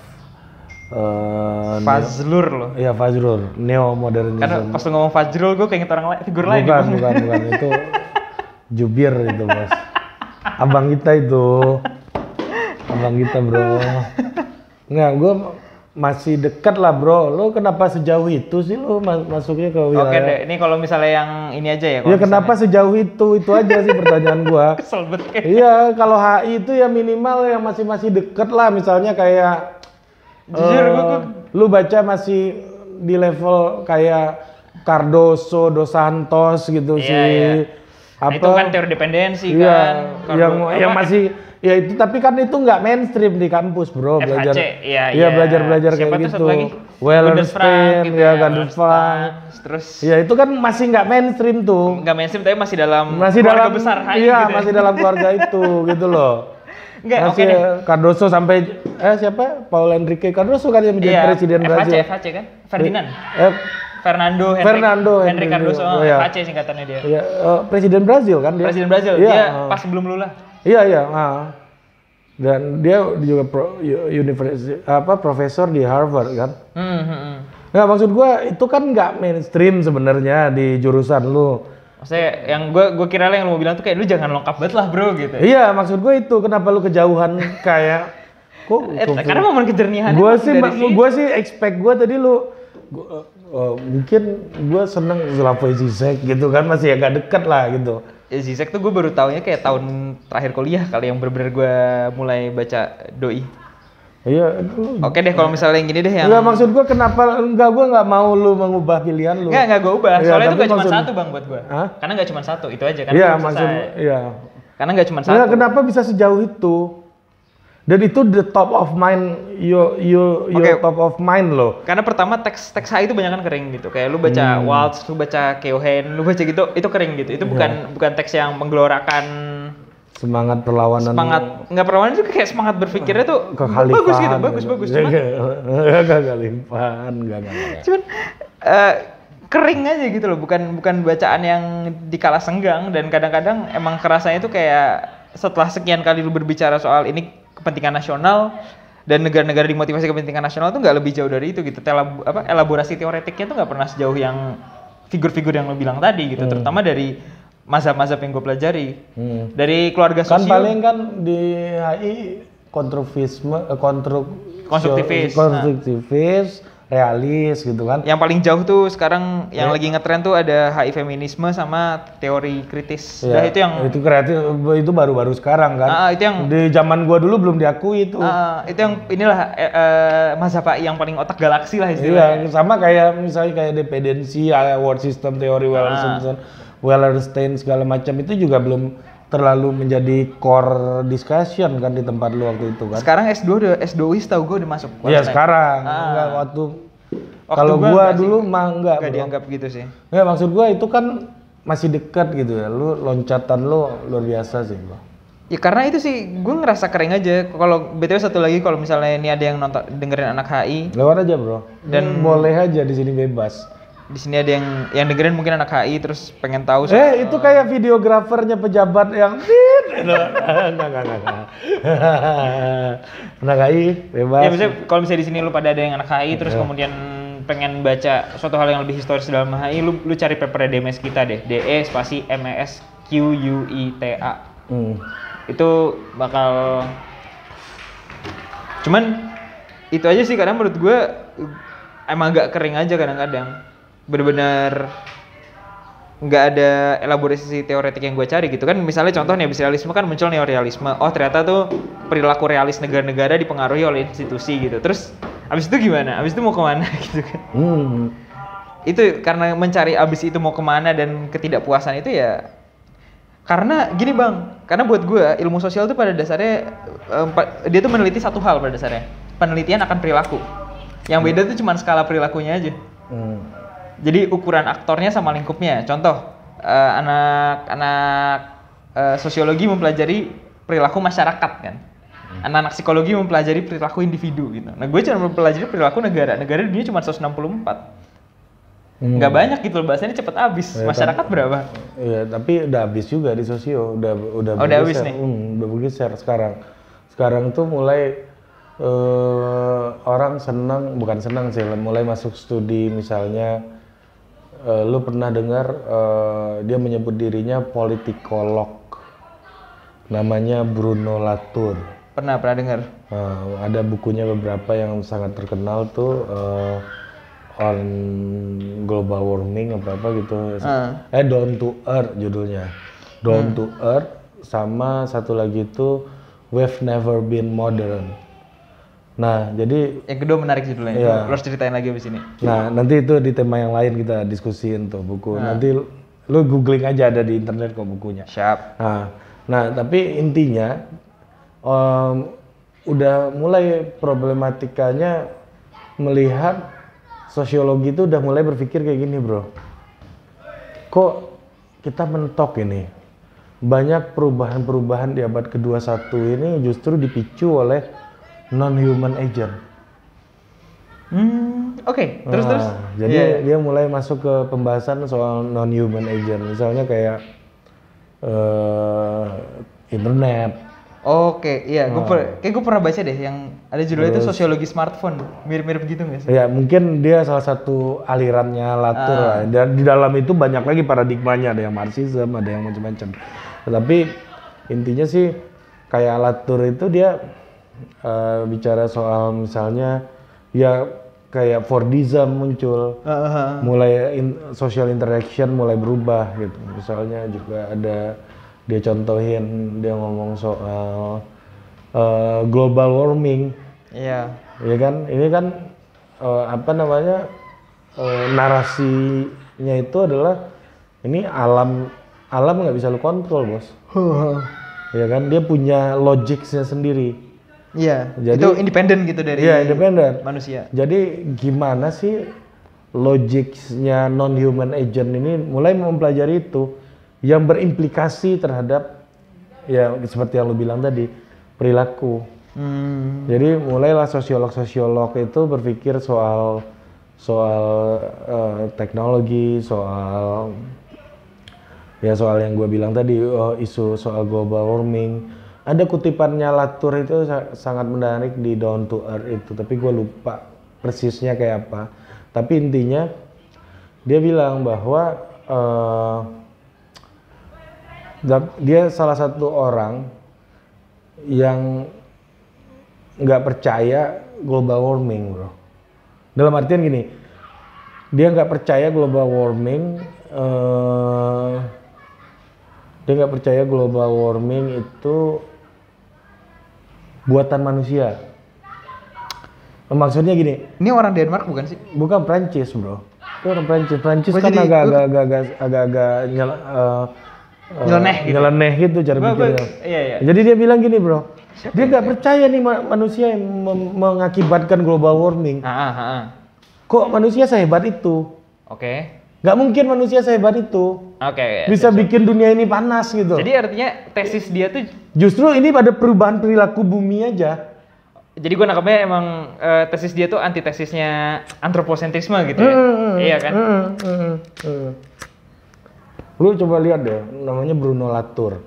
Fazlur loh. Iya Fajrul, neo modernism. Karena pas lu ngomong Fajrul gue keinget orang lain, figur lain. Bukan itu Jubir itu bos. Abang kita itu, abang kita bro. Nggak, gue masih dekat lah bro. Lo kenapa sejauh itu sih lo masuknya ke wilayah? Oke deh, ini kalau misalnya yang ini aja ya. Ya kenapa sejauh itu aja sih pertanyaan gue. Kesel banget. Iya, kalau HI itu ya minimal yang masih deket lah, misalnya kayak jujur lu baca masih di level kayak Cardoso, Dos Santos gitu iya, sih. Iya. apa itu kan teori dependensi iya, kan. yang masih ya itu, tapi kan itu nggak mainstream di kampus bro, belajar iya. belajar kayak gitu. Wallenstein gitu ya, Gandalf, terus ya itu kan masih nggak mainstream tuh, nggak mainstream tapi masih dalam keluarga besar HI iya gitu. masih dalam keluarga itu gitu loh. Enggak, masih Cardoso sampai siapa Paul Enrique Cardoso kan yang menjadi presiden Brazil. FHC kan Ferdinand Fernando Henrique Cardoso, FHC singkatannya dia. Iya, presiden Brazil kan dia. Presiden Brazil, dia pas sebelum Lula. Iya. Dan dia juga profesor di Harvard kan. Nah, maksud gua itu kan nggak mainstream sebenarnya di jurusan lu. Maksudnya yang gua kira yang lu mau bilang tuh kayak lu jangan lengkap banget lah bro gitu. Iya, maksud gua itu kenapa lu kejauhan kayak karena momen kejernihan. Gua sih expect gua tadi lu mungkin gua seneng Slavoj Zizek gitu kan, masih agak dekat lah gitu. Ya, Zizek tuh gue baru taunya kayak tahun terakhir kuliah kali yang bener-bener gue mulai baca doi. Iya. Oke deh kalau misalnya yang gini deh yang. Enggak, maksud gue gue nggak mau lu mengubah pilihan lu. Enggak gue ubah. Soalnya itu gak cuma satu bang buat gue. Karena gak cuma satu, itu aja kan. Iya iya. Karena gak cuma satu. Kenapa bisa sejauh itu? Dan itu the top of mind, your top of mind loh. Karena pertama teks HI itu banyak kan kering gitu. Kayak lu baca Waltz, lu baca Keohane, lu baca gitu, itu kering gitu. Itu bukan teks yang menggelorakan semangat perlawanan. Nggak perlawanan itu kayak semangat berpikirnya tuh bagus gitu, bagus. Kekhalifahan, enggak. Cuman kering aja gitu loh, bukan bacaan yang dikala senggang, dan kadang-kadang emang kerasanya itu kayak setelah sekian kali lu berbicara soal ini kepentingan nasional dan negara-negara dimotivasi kepentingan nasional tuh nggak lebih jauh dari itu gitu. Elaborasi teoretiknya tuh nggak pernah sejauh yang figur-figur yang lo bilang tadi gitu, terutama dari mazhab-mazhab yang gue pelajari. Dari keluarga sosial. Kan paling kan di HI konstruktivis, realis gitu kan. Yang paling jauh tuh sekarang yang lagi ngetren tuh ada HI feminisme sama teori kritis. Ya, itu yang itu kreatif, itu baru-baru sekarang kan. Itu yang di zaman gua dulu belum diakui itu. Itu yang inilah mazhab HI yang paling otak galaksi lah istilahnya. Iya, sama kayak misalnya kayak dependensi, award system teori Wallerstein segala macam itu juga belum terlalu menjadi core discussion kan di tempat lu waktu itu kan. Sekarang S2 tahu gue udah masuk. Iya sekarang, enggak waktu kalau gua dulu mah enggak dianggap gitu sih. Enggak, maksud gua itu kan masih dekat gitu ya. Lu loncatan lu luar biasa sih gua. Ya karena itu sih gue ngerasa kering aja. Kalau BTW satu lagi, kalau misalnya ini ada yang dengerin anak HI, lewat aja bro. Dan boleh aja di sini bebas. Di sini ada yang dengerin mungkin anak HI terus pengen tahu itu kayak videografernya pejabat yang enggak. Anak HI bebas. Ya misalnya kalau misalnya di sini lu pada ada yang anak HI terus kemudian pengen baca suatu hal yang lebih historis dalam HI, lu cari paper DMS kita deh. DE spasi MES QUITA. Itu bakal cuman itu aja sih, karena menurut gue emang agak kering aja kadang-kadang. Bener-bener nggak ada elaborasi teoretik yang gue cari gitu kan. Misalnya contoh neorealisme kan muncul neorealisme, oh ternyata tuh perilaku realis negara-negara dipengaruhi oleh institusi gitu, terus abis itu gimana, abis itu mau kemana gitu kan. Itu karena mencari abis itu mau kemana dan ketidakpuasan itu ya karena gini bang, karena buat gue ilmu sosial tuh pada dasarnya dia tuh meneliti satu hal pada dasarnya, penelitian akan perilaku. Yang beda tuh cuma skala perilakunya aja. Jadi ukuran aktornya sama lingkupnya. Contoh, anak-anak sosiologi mempelajari perilaku masyarakat kan. Anak-anak psikologi mempelajari perilaku individu gitu. Nah gue cuma mempelajari perilaku negara. Negara dunia cuma 164. Nggak banyak gitu loh, bahasanya cepet habis. Masyarakat berapa? Iya, tapi udah habis juga di sosio. Udah habis nih? Udah bergeser sekarang. Sekarang tuh mulai orang bukan senang sih, mulai masuk studi misalnya. Lu pernah dengar dia menyebut dirinya politikolog, namanya Bruno Latour. Pernah dengar. Ada bukunya beberapa yang sangat terkenal tuh on global warming apa gitu. Down to Earth judulnya. Down to Earth, sama satu lagi itu We've Never Been Modern. Nah, jadi yang kedua menarik judulnya. Iya. Lo harus ceritain lagi abis ini. Nah, nanti itu di tema yang lain kita diskusiin tuh buku. Nanti Lu googling aja, ada di internet kok bukunya. Siap. Nah, tapi intinya udah mulai problematikanya melihat sosiologi itu udah mulai berpikir kayak gini, bro. Kok kita mentok ini? Banyak perubahan-perubahan di abad ke-21 ini justru dipicu oleh non-human agent. Oke. Terus. Jadi dia mulai masuk ke pembahasan soal non-human agent. Misalnya kayak internet. Oke, iya. Gue pernah baca deh yang ada judulnya itu sosiologi smartphone. Mirip-mirip gitu nggak sih? Ya mungkin dia salah satu alirannya Latour lah. Dan di dalam itu banyak lagi paradigmanya, ada yang Marxism, ada yang macam-macam. Tetapi intinya sih kayak Latour itu dia bicara soal misalnya ya kayak Fordism muncul, mulai social interaction mulai berubah gitu. Misalnya juga ada dia contohin, dia ngomong soal global warming. Iya. Ya kan, ini kan narasinya itu adalah ini alam nggak bisa lu kontrol, bos. Ya kan, dia punya logicsnya sendiri. Iya. Jadi itu independen gitu dari manusia. Jadi gimana sih logicsnya non-human agent ini mulai mempelajari itu yang berimplikasi terhadap ya seperti yang lu bilang tadi, perilaku. Jadi mulailah sosiolog itu berpikir soal teknologi, soal yang gue bilang tadi, isu soal global warming. Ada kutipannya Latour itu sangat menarik di Down to Earth itu, tapi gue lupa persisnya kayak apa. Tapi intinya dia bilang bahwa dia salah satu orang yang nggak percaya global warming, bro. Dalam artian gini, dia nggak percaya global warming, itu buatan manusia. Maksudnya gini. Ini orang Denmark bukan sih? Bukan, Prancis, bro. Itu orang Prancis. Prancis kan agak nyeleneh gitu cara pikirnya. Iya. Jadi dia bilang gini, bro. Dia nggak percaya nih manusia yang mengakibatkan global warming. Kok manusia sehebat itu? Oke. Nggak mungkin manusia sehebat itu. Oke. Bisa bikin dunia ini panas gitu. Jadi artinya tesis dia tuh justru ini pada perubahan perilaku bumi aja. Jadi gue nangkepnya emang tesis dia tuh antitesisnya antroposentrisme gitu ya. Iya kan? Lu coba lihat deh, namanya Bruno Latour.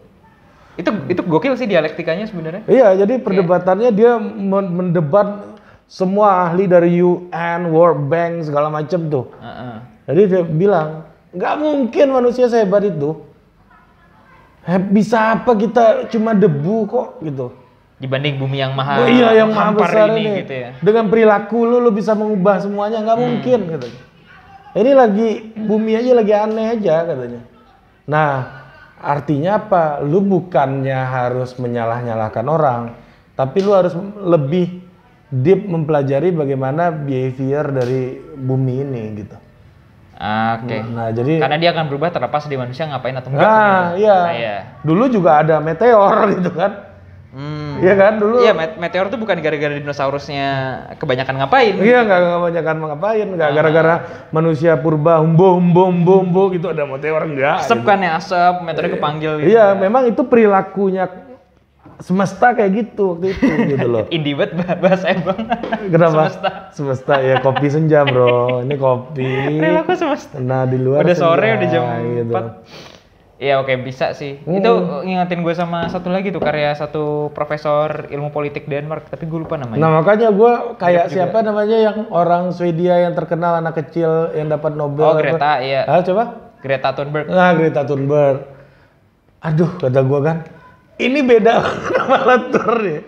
Itu gokil sih dialektikanya sebenarnya. Iya, jadi perdebatannya dia mendebat semua ahli dari UN, World Bank, segala macam tuh. Jadi dia bilang, nggak mungkin manusia sehebat itu. Bisa apa kita cuma debu kok gitu. Dibanding bumi yang maha yang maha besar ini gitu ya. Dengan perilaku lu bisa mengubah semuanya, nggak mungkin katanya. Ini lagi bumi aja lagi aneh aja katanya. Nah, artinya apa? Lu bukannya harus menyalah-nyalahkan orang, tapi lu harus lebih deep mempelajari bagaimana behavior dari bumi ini gitu. Oke. Nah, jadi karena dia akan berubah terlepas di manusia ngapain atau enggak. Iya. Dulu juga ada meteor gitu kan. Iya kan dulu. Iya, meteor tuh bukan gara-gara dinosaurusnya kebanyakan ngapain. Iya, nggak kebanyakan ngapain, nggak gara-gara manusia purba humbo gitu ada meteor enggak. Asap kan ya, asap, meteornya kepanggil gitu. Iya, memang itu perilakunya semesta kayak gitu waktu itu gitu loh. Indie banget bahasa Bang. Kenapa? Semesta ya, kopi senja, bro. Ini kopi. Perilaku semesta. Nah, di luar udah senja, sore udah jam gitu. 4. Iya oke, bisa sih. Itu ngingetin gue sama satu lagi tuh karya satu profesor ilmu politik Denmark, tapi gue lupa namanya. Nah makanya gue kayak siapa namanya yang orang Swedia yang terkenal anak kecil yang dapat Nobel. Oh Greta, iya. Coba? Greta Thunberg. Nah Greta Thunberg. Aduh kata gue kan, ini beda sama Latour nih.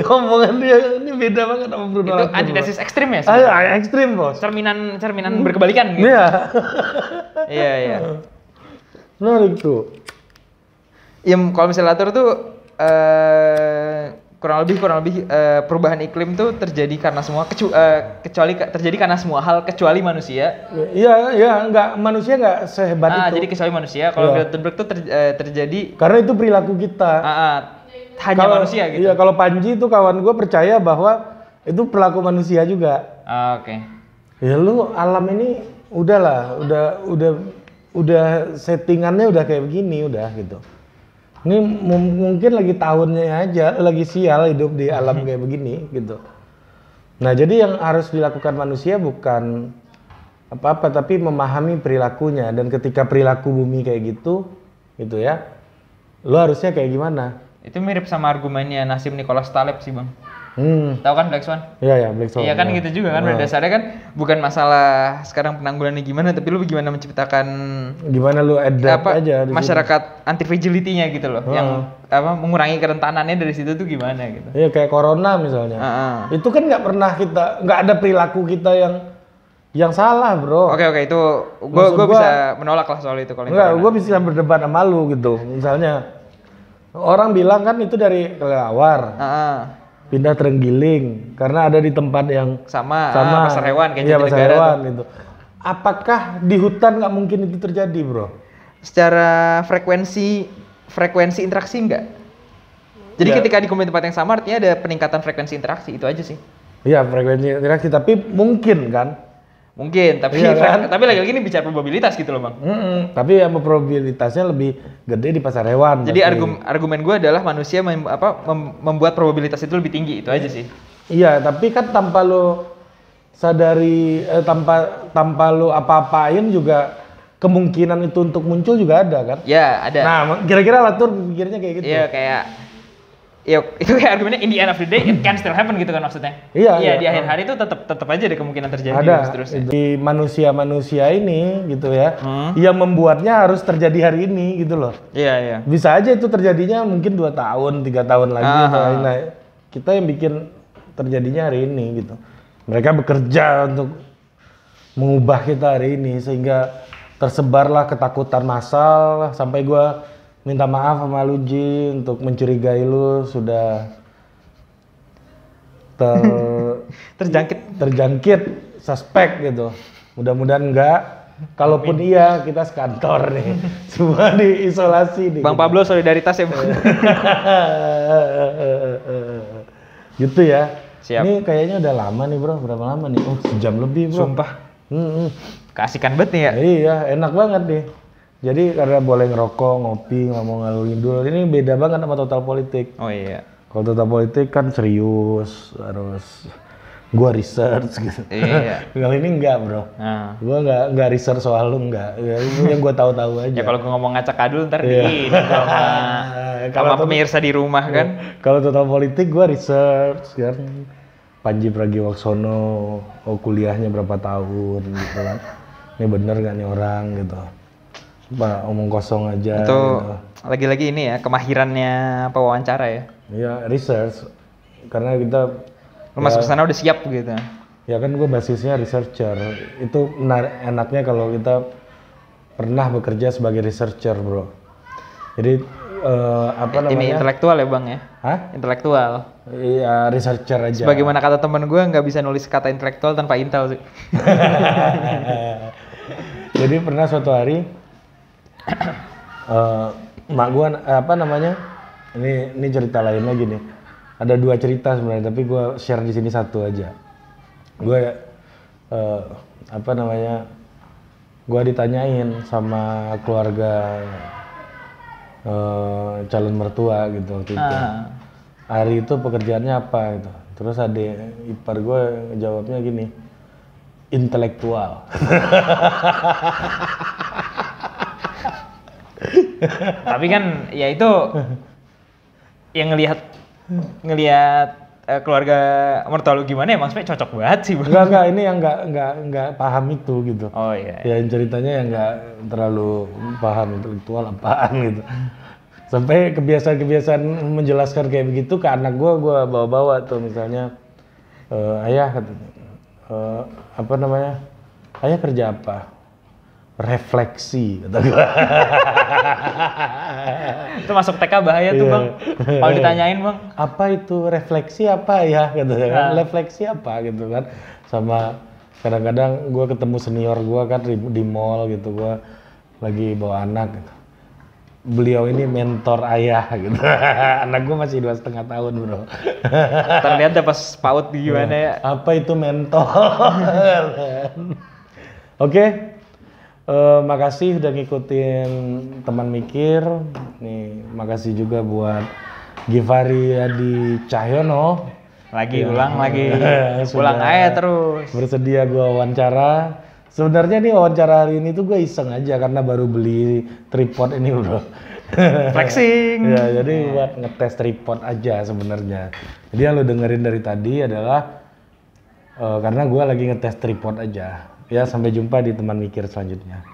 Omongan dia ini beda banget sama Bruno Latour. Itu antitesis ekstrim ya? Ekstrim bos. Cerminan berkebalikan gitu. Iya. Iya. Menarik tuh. Ya kalau misalnya Latour tuh kurang lebih perubahan iklim tuh terjadi karena semua kecuali terjadi karena semua hal kecuali manusia. Iya, manusia nggak sehebat itu. Jadi kecuali manusia. Kalau Greta Thunberg tuh terjadi karena itu perilaku kita. Hanya manusia gitu. Iya, kalau Panji itu kawan gue percaya bahwa itu perilaku manusia juga. Oke. Ya lu alam ini udahlah, udah settingannya udah kayak begini udah gitu. Ini mungkin lagi tahunnya aja, lagi sial hidup di alam kayak begini gitu. Nah jadi yang harus dilakukan manusia bukan apa-apa tapi memahami perilakunya, dan ketika perilaku bumi kayak gitu ya, lo harusnya kayak gimana? Itu mirip sama argumennya Nassim Nicholas Taleb sih bang. Tahu kan Black Swan? Iya Black Swan. Iya kan gitu juga kan. Pada dasarnya kan bukan masalah sekarang penanggulannya gimana, tapi lu gimana menciptakan lu adapt aja masyarakat anti fragility-nya gitu loh. Yang mengurangi kerentanannya dari situ tuh gimana gitu. Iya kayak corona misalnya. Itu kan nggak ada perilaku kita yang salah, bro. Oke, itu gue bisa menolak lah soal itu kalau enggak, gue bisa berdebat sama lu gitu. Misalnya orang bilang kan itu dari kelelawar. Pindah terenggiling karena ada di tempat yang sama pasar hewan kayak pasar hewan itu. Apakah di hutan nggak mungkin itu terjadi, bro? Secara frekuensi interaksi enggak? Jadi ketika dikumpulin di tempat yang sama artinya ada peningkatan frekuensi interaksi, itu aja sih. Iya, frekuensi interaksi, tapi mungkin kan? Mungkin, tapi tapi lagi-lagi ini bicara probabilitas gitu loh bang. Tapi yang probabilitasnya lebih gede di pasar hewan. Jadi argumen gue adalah manusia membuat probabilitas itu lebih tinggi, itu aja sih. Iya, tapi kan tanpa lo sadari, tanpa lo apa-apain juga kemungkinan itu untuk muncul juga ada kan? Ya ada. Nah kira-kira Latour pikirnya kayak gitu. Iya itu kayak argumennya in the end of the day it can still happen gitu kan maksudnya. Iya di akhir hari itu tetap aja ada kemungkinan terjadi seterusnya. Di manusia ini gitu ya, yang membuatnya harus terjadi hari ini gitu loh. Iya. Bisa aja itu terjadinya mungkin 2 tahun, 3 tahun lagi. Nah, kita yang bikin terjadinya hari ini gitu. Mereka bekerja untuk mengubah kita hari ini sehingga tersebarlah ketakutan massal sampai gua minta maaf sama lu Ji untuk mencurigai lu sudah terjangkit suspek gitu. Mudah-mudahan enggak. Kalaupun iya kita sekantor nih. Semua diisolasi nih. Bang Pablo solidaritas ya Bang. Gitu ya. Siap. Ini kayaknya udah lama nih bro. Berapa lama nih? Oh 1 jam lebih bro. Sumpah. Keasikan banget nih ya. Iya enak banget nih. Jadi karena boleh ngerokok, ngopi, ngomong ngalur ngidul, ini beda banget sama Total Politik. Oh iya. Kalau Total Politik kan serius, harus gua research gitu. Iya. Kali ini enggak bro. Gua enggak research soal lu enggak. Yang gua tahu-tahu aja. Ya kalau gua ngomong ngacak adul ntar sama pemirsa di rumah kan. Kalau Total Politik gua research kan. Panji Pragiwaksono, kuliahnya berapa tahun gitu kan. Ini bener gak nih orang gitu. Omong kosong aja itu gitu. Lagi-lagi ini ya kemahirannya pewawancara ya. Iya research karena kita masuk ke sana udah siap gitu. Ya kan gue basisnya researcher. Itu enaknya kalau kita pernah bekerja sebagai researcher bro. Jadi ini intelektual ya bang ya? Hah? Intelektual. Iya researcher aja. Sebagaimana kata temen gue nggak bisa nulis kata intelektual tanpa intel sih. Jadi pernah suatu hari mak gua ini cerita lain lagi nih. Ada 2 cerita sebenarnya tapi gua share di sini 1 aja. Gua gua ditanyain sama keluarga calon mertua gitu waktu itu. Hari itu pekerjaannya apa gitu. Terus adik ipar gua jawabnya gini, intelektual. Tapi kan ya itu yang ngelihat keluarga mertua lu gimana ya maksudnya cocok banget sih bang. Enggak ini yang enggak paham itu gitu. Oh iya. Ya ceritanya yang enggak terlalu paham intelektual apaan gitu. Sampai kebiasaan menjelaskan kayak begitu ke anak gua bawa-bawa tuh misalnya ayah ayah kerja apa? refleksi kata gua. Itu masuk TK bahaya tuh, Iya. Bang. Kalau ditanyain, Bang. Apa itu refleksi apa ya gitu kan, Nah. refleksi apa gitu kan. Sama kadang-kadang gue ketemu senior gue kan di mall gitu, gue lagi bawa anak gitu. Beliau ini mentor ayah gitu. Anak gue masih 2,5 tahun bro. Terlihat pas PAUD gimana ya. Apa itu mentor? Oke, makasih udah ngikutin teman mikir. Nih, makasih juga buat Givari Adi Cahyono. Lagi Ya. ulang lagi. Sudah Ulang aja terus. Bersedia gue wawancara. Sebenarnya nih wawancara hari ini tuh gue iseng aja karena baru beli tripod ini bro. Flexing. Ya, jadi buat ngetes tripod aja sebenarnya. Jadi yang lo dengerin dari tadi adalah karena gue lagi ngetes tripod aja. Ya, sampai jumpa di teman mikir selanjutnya.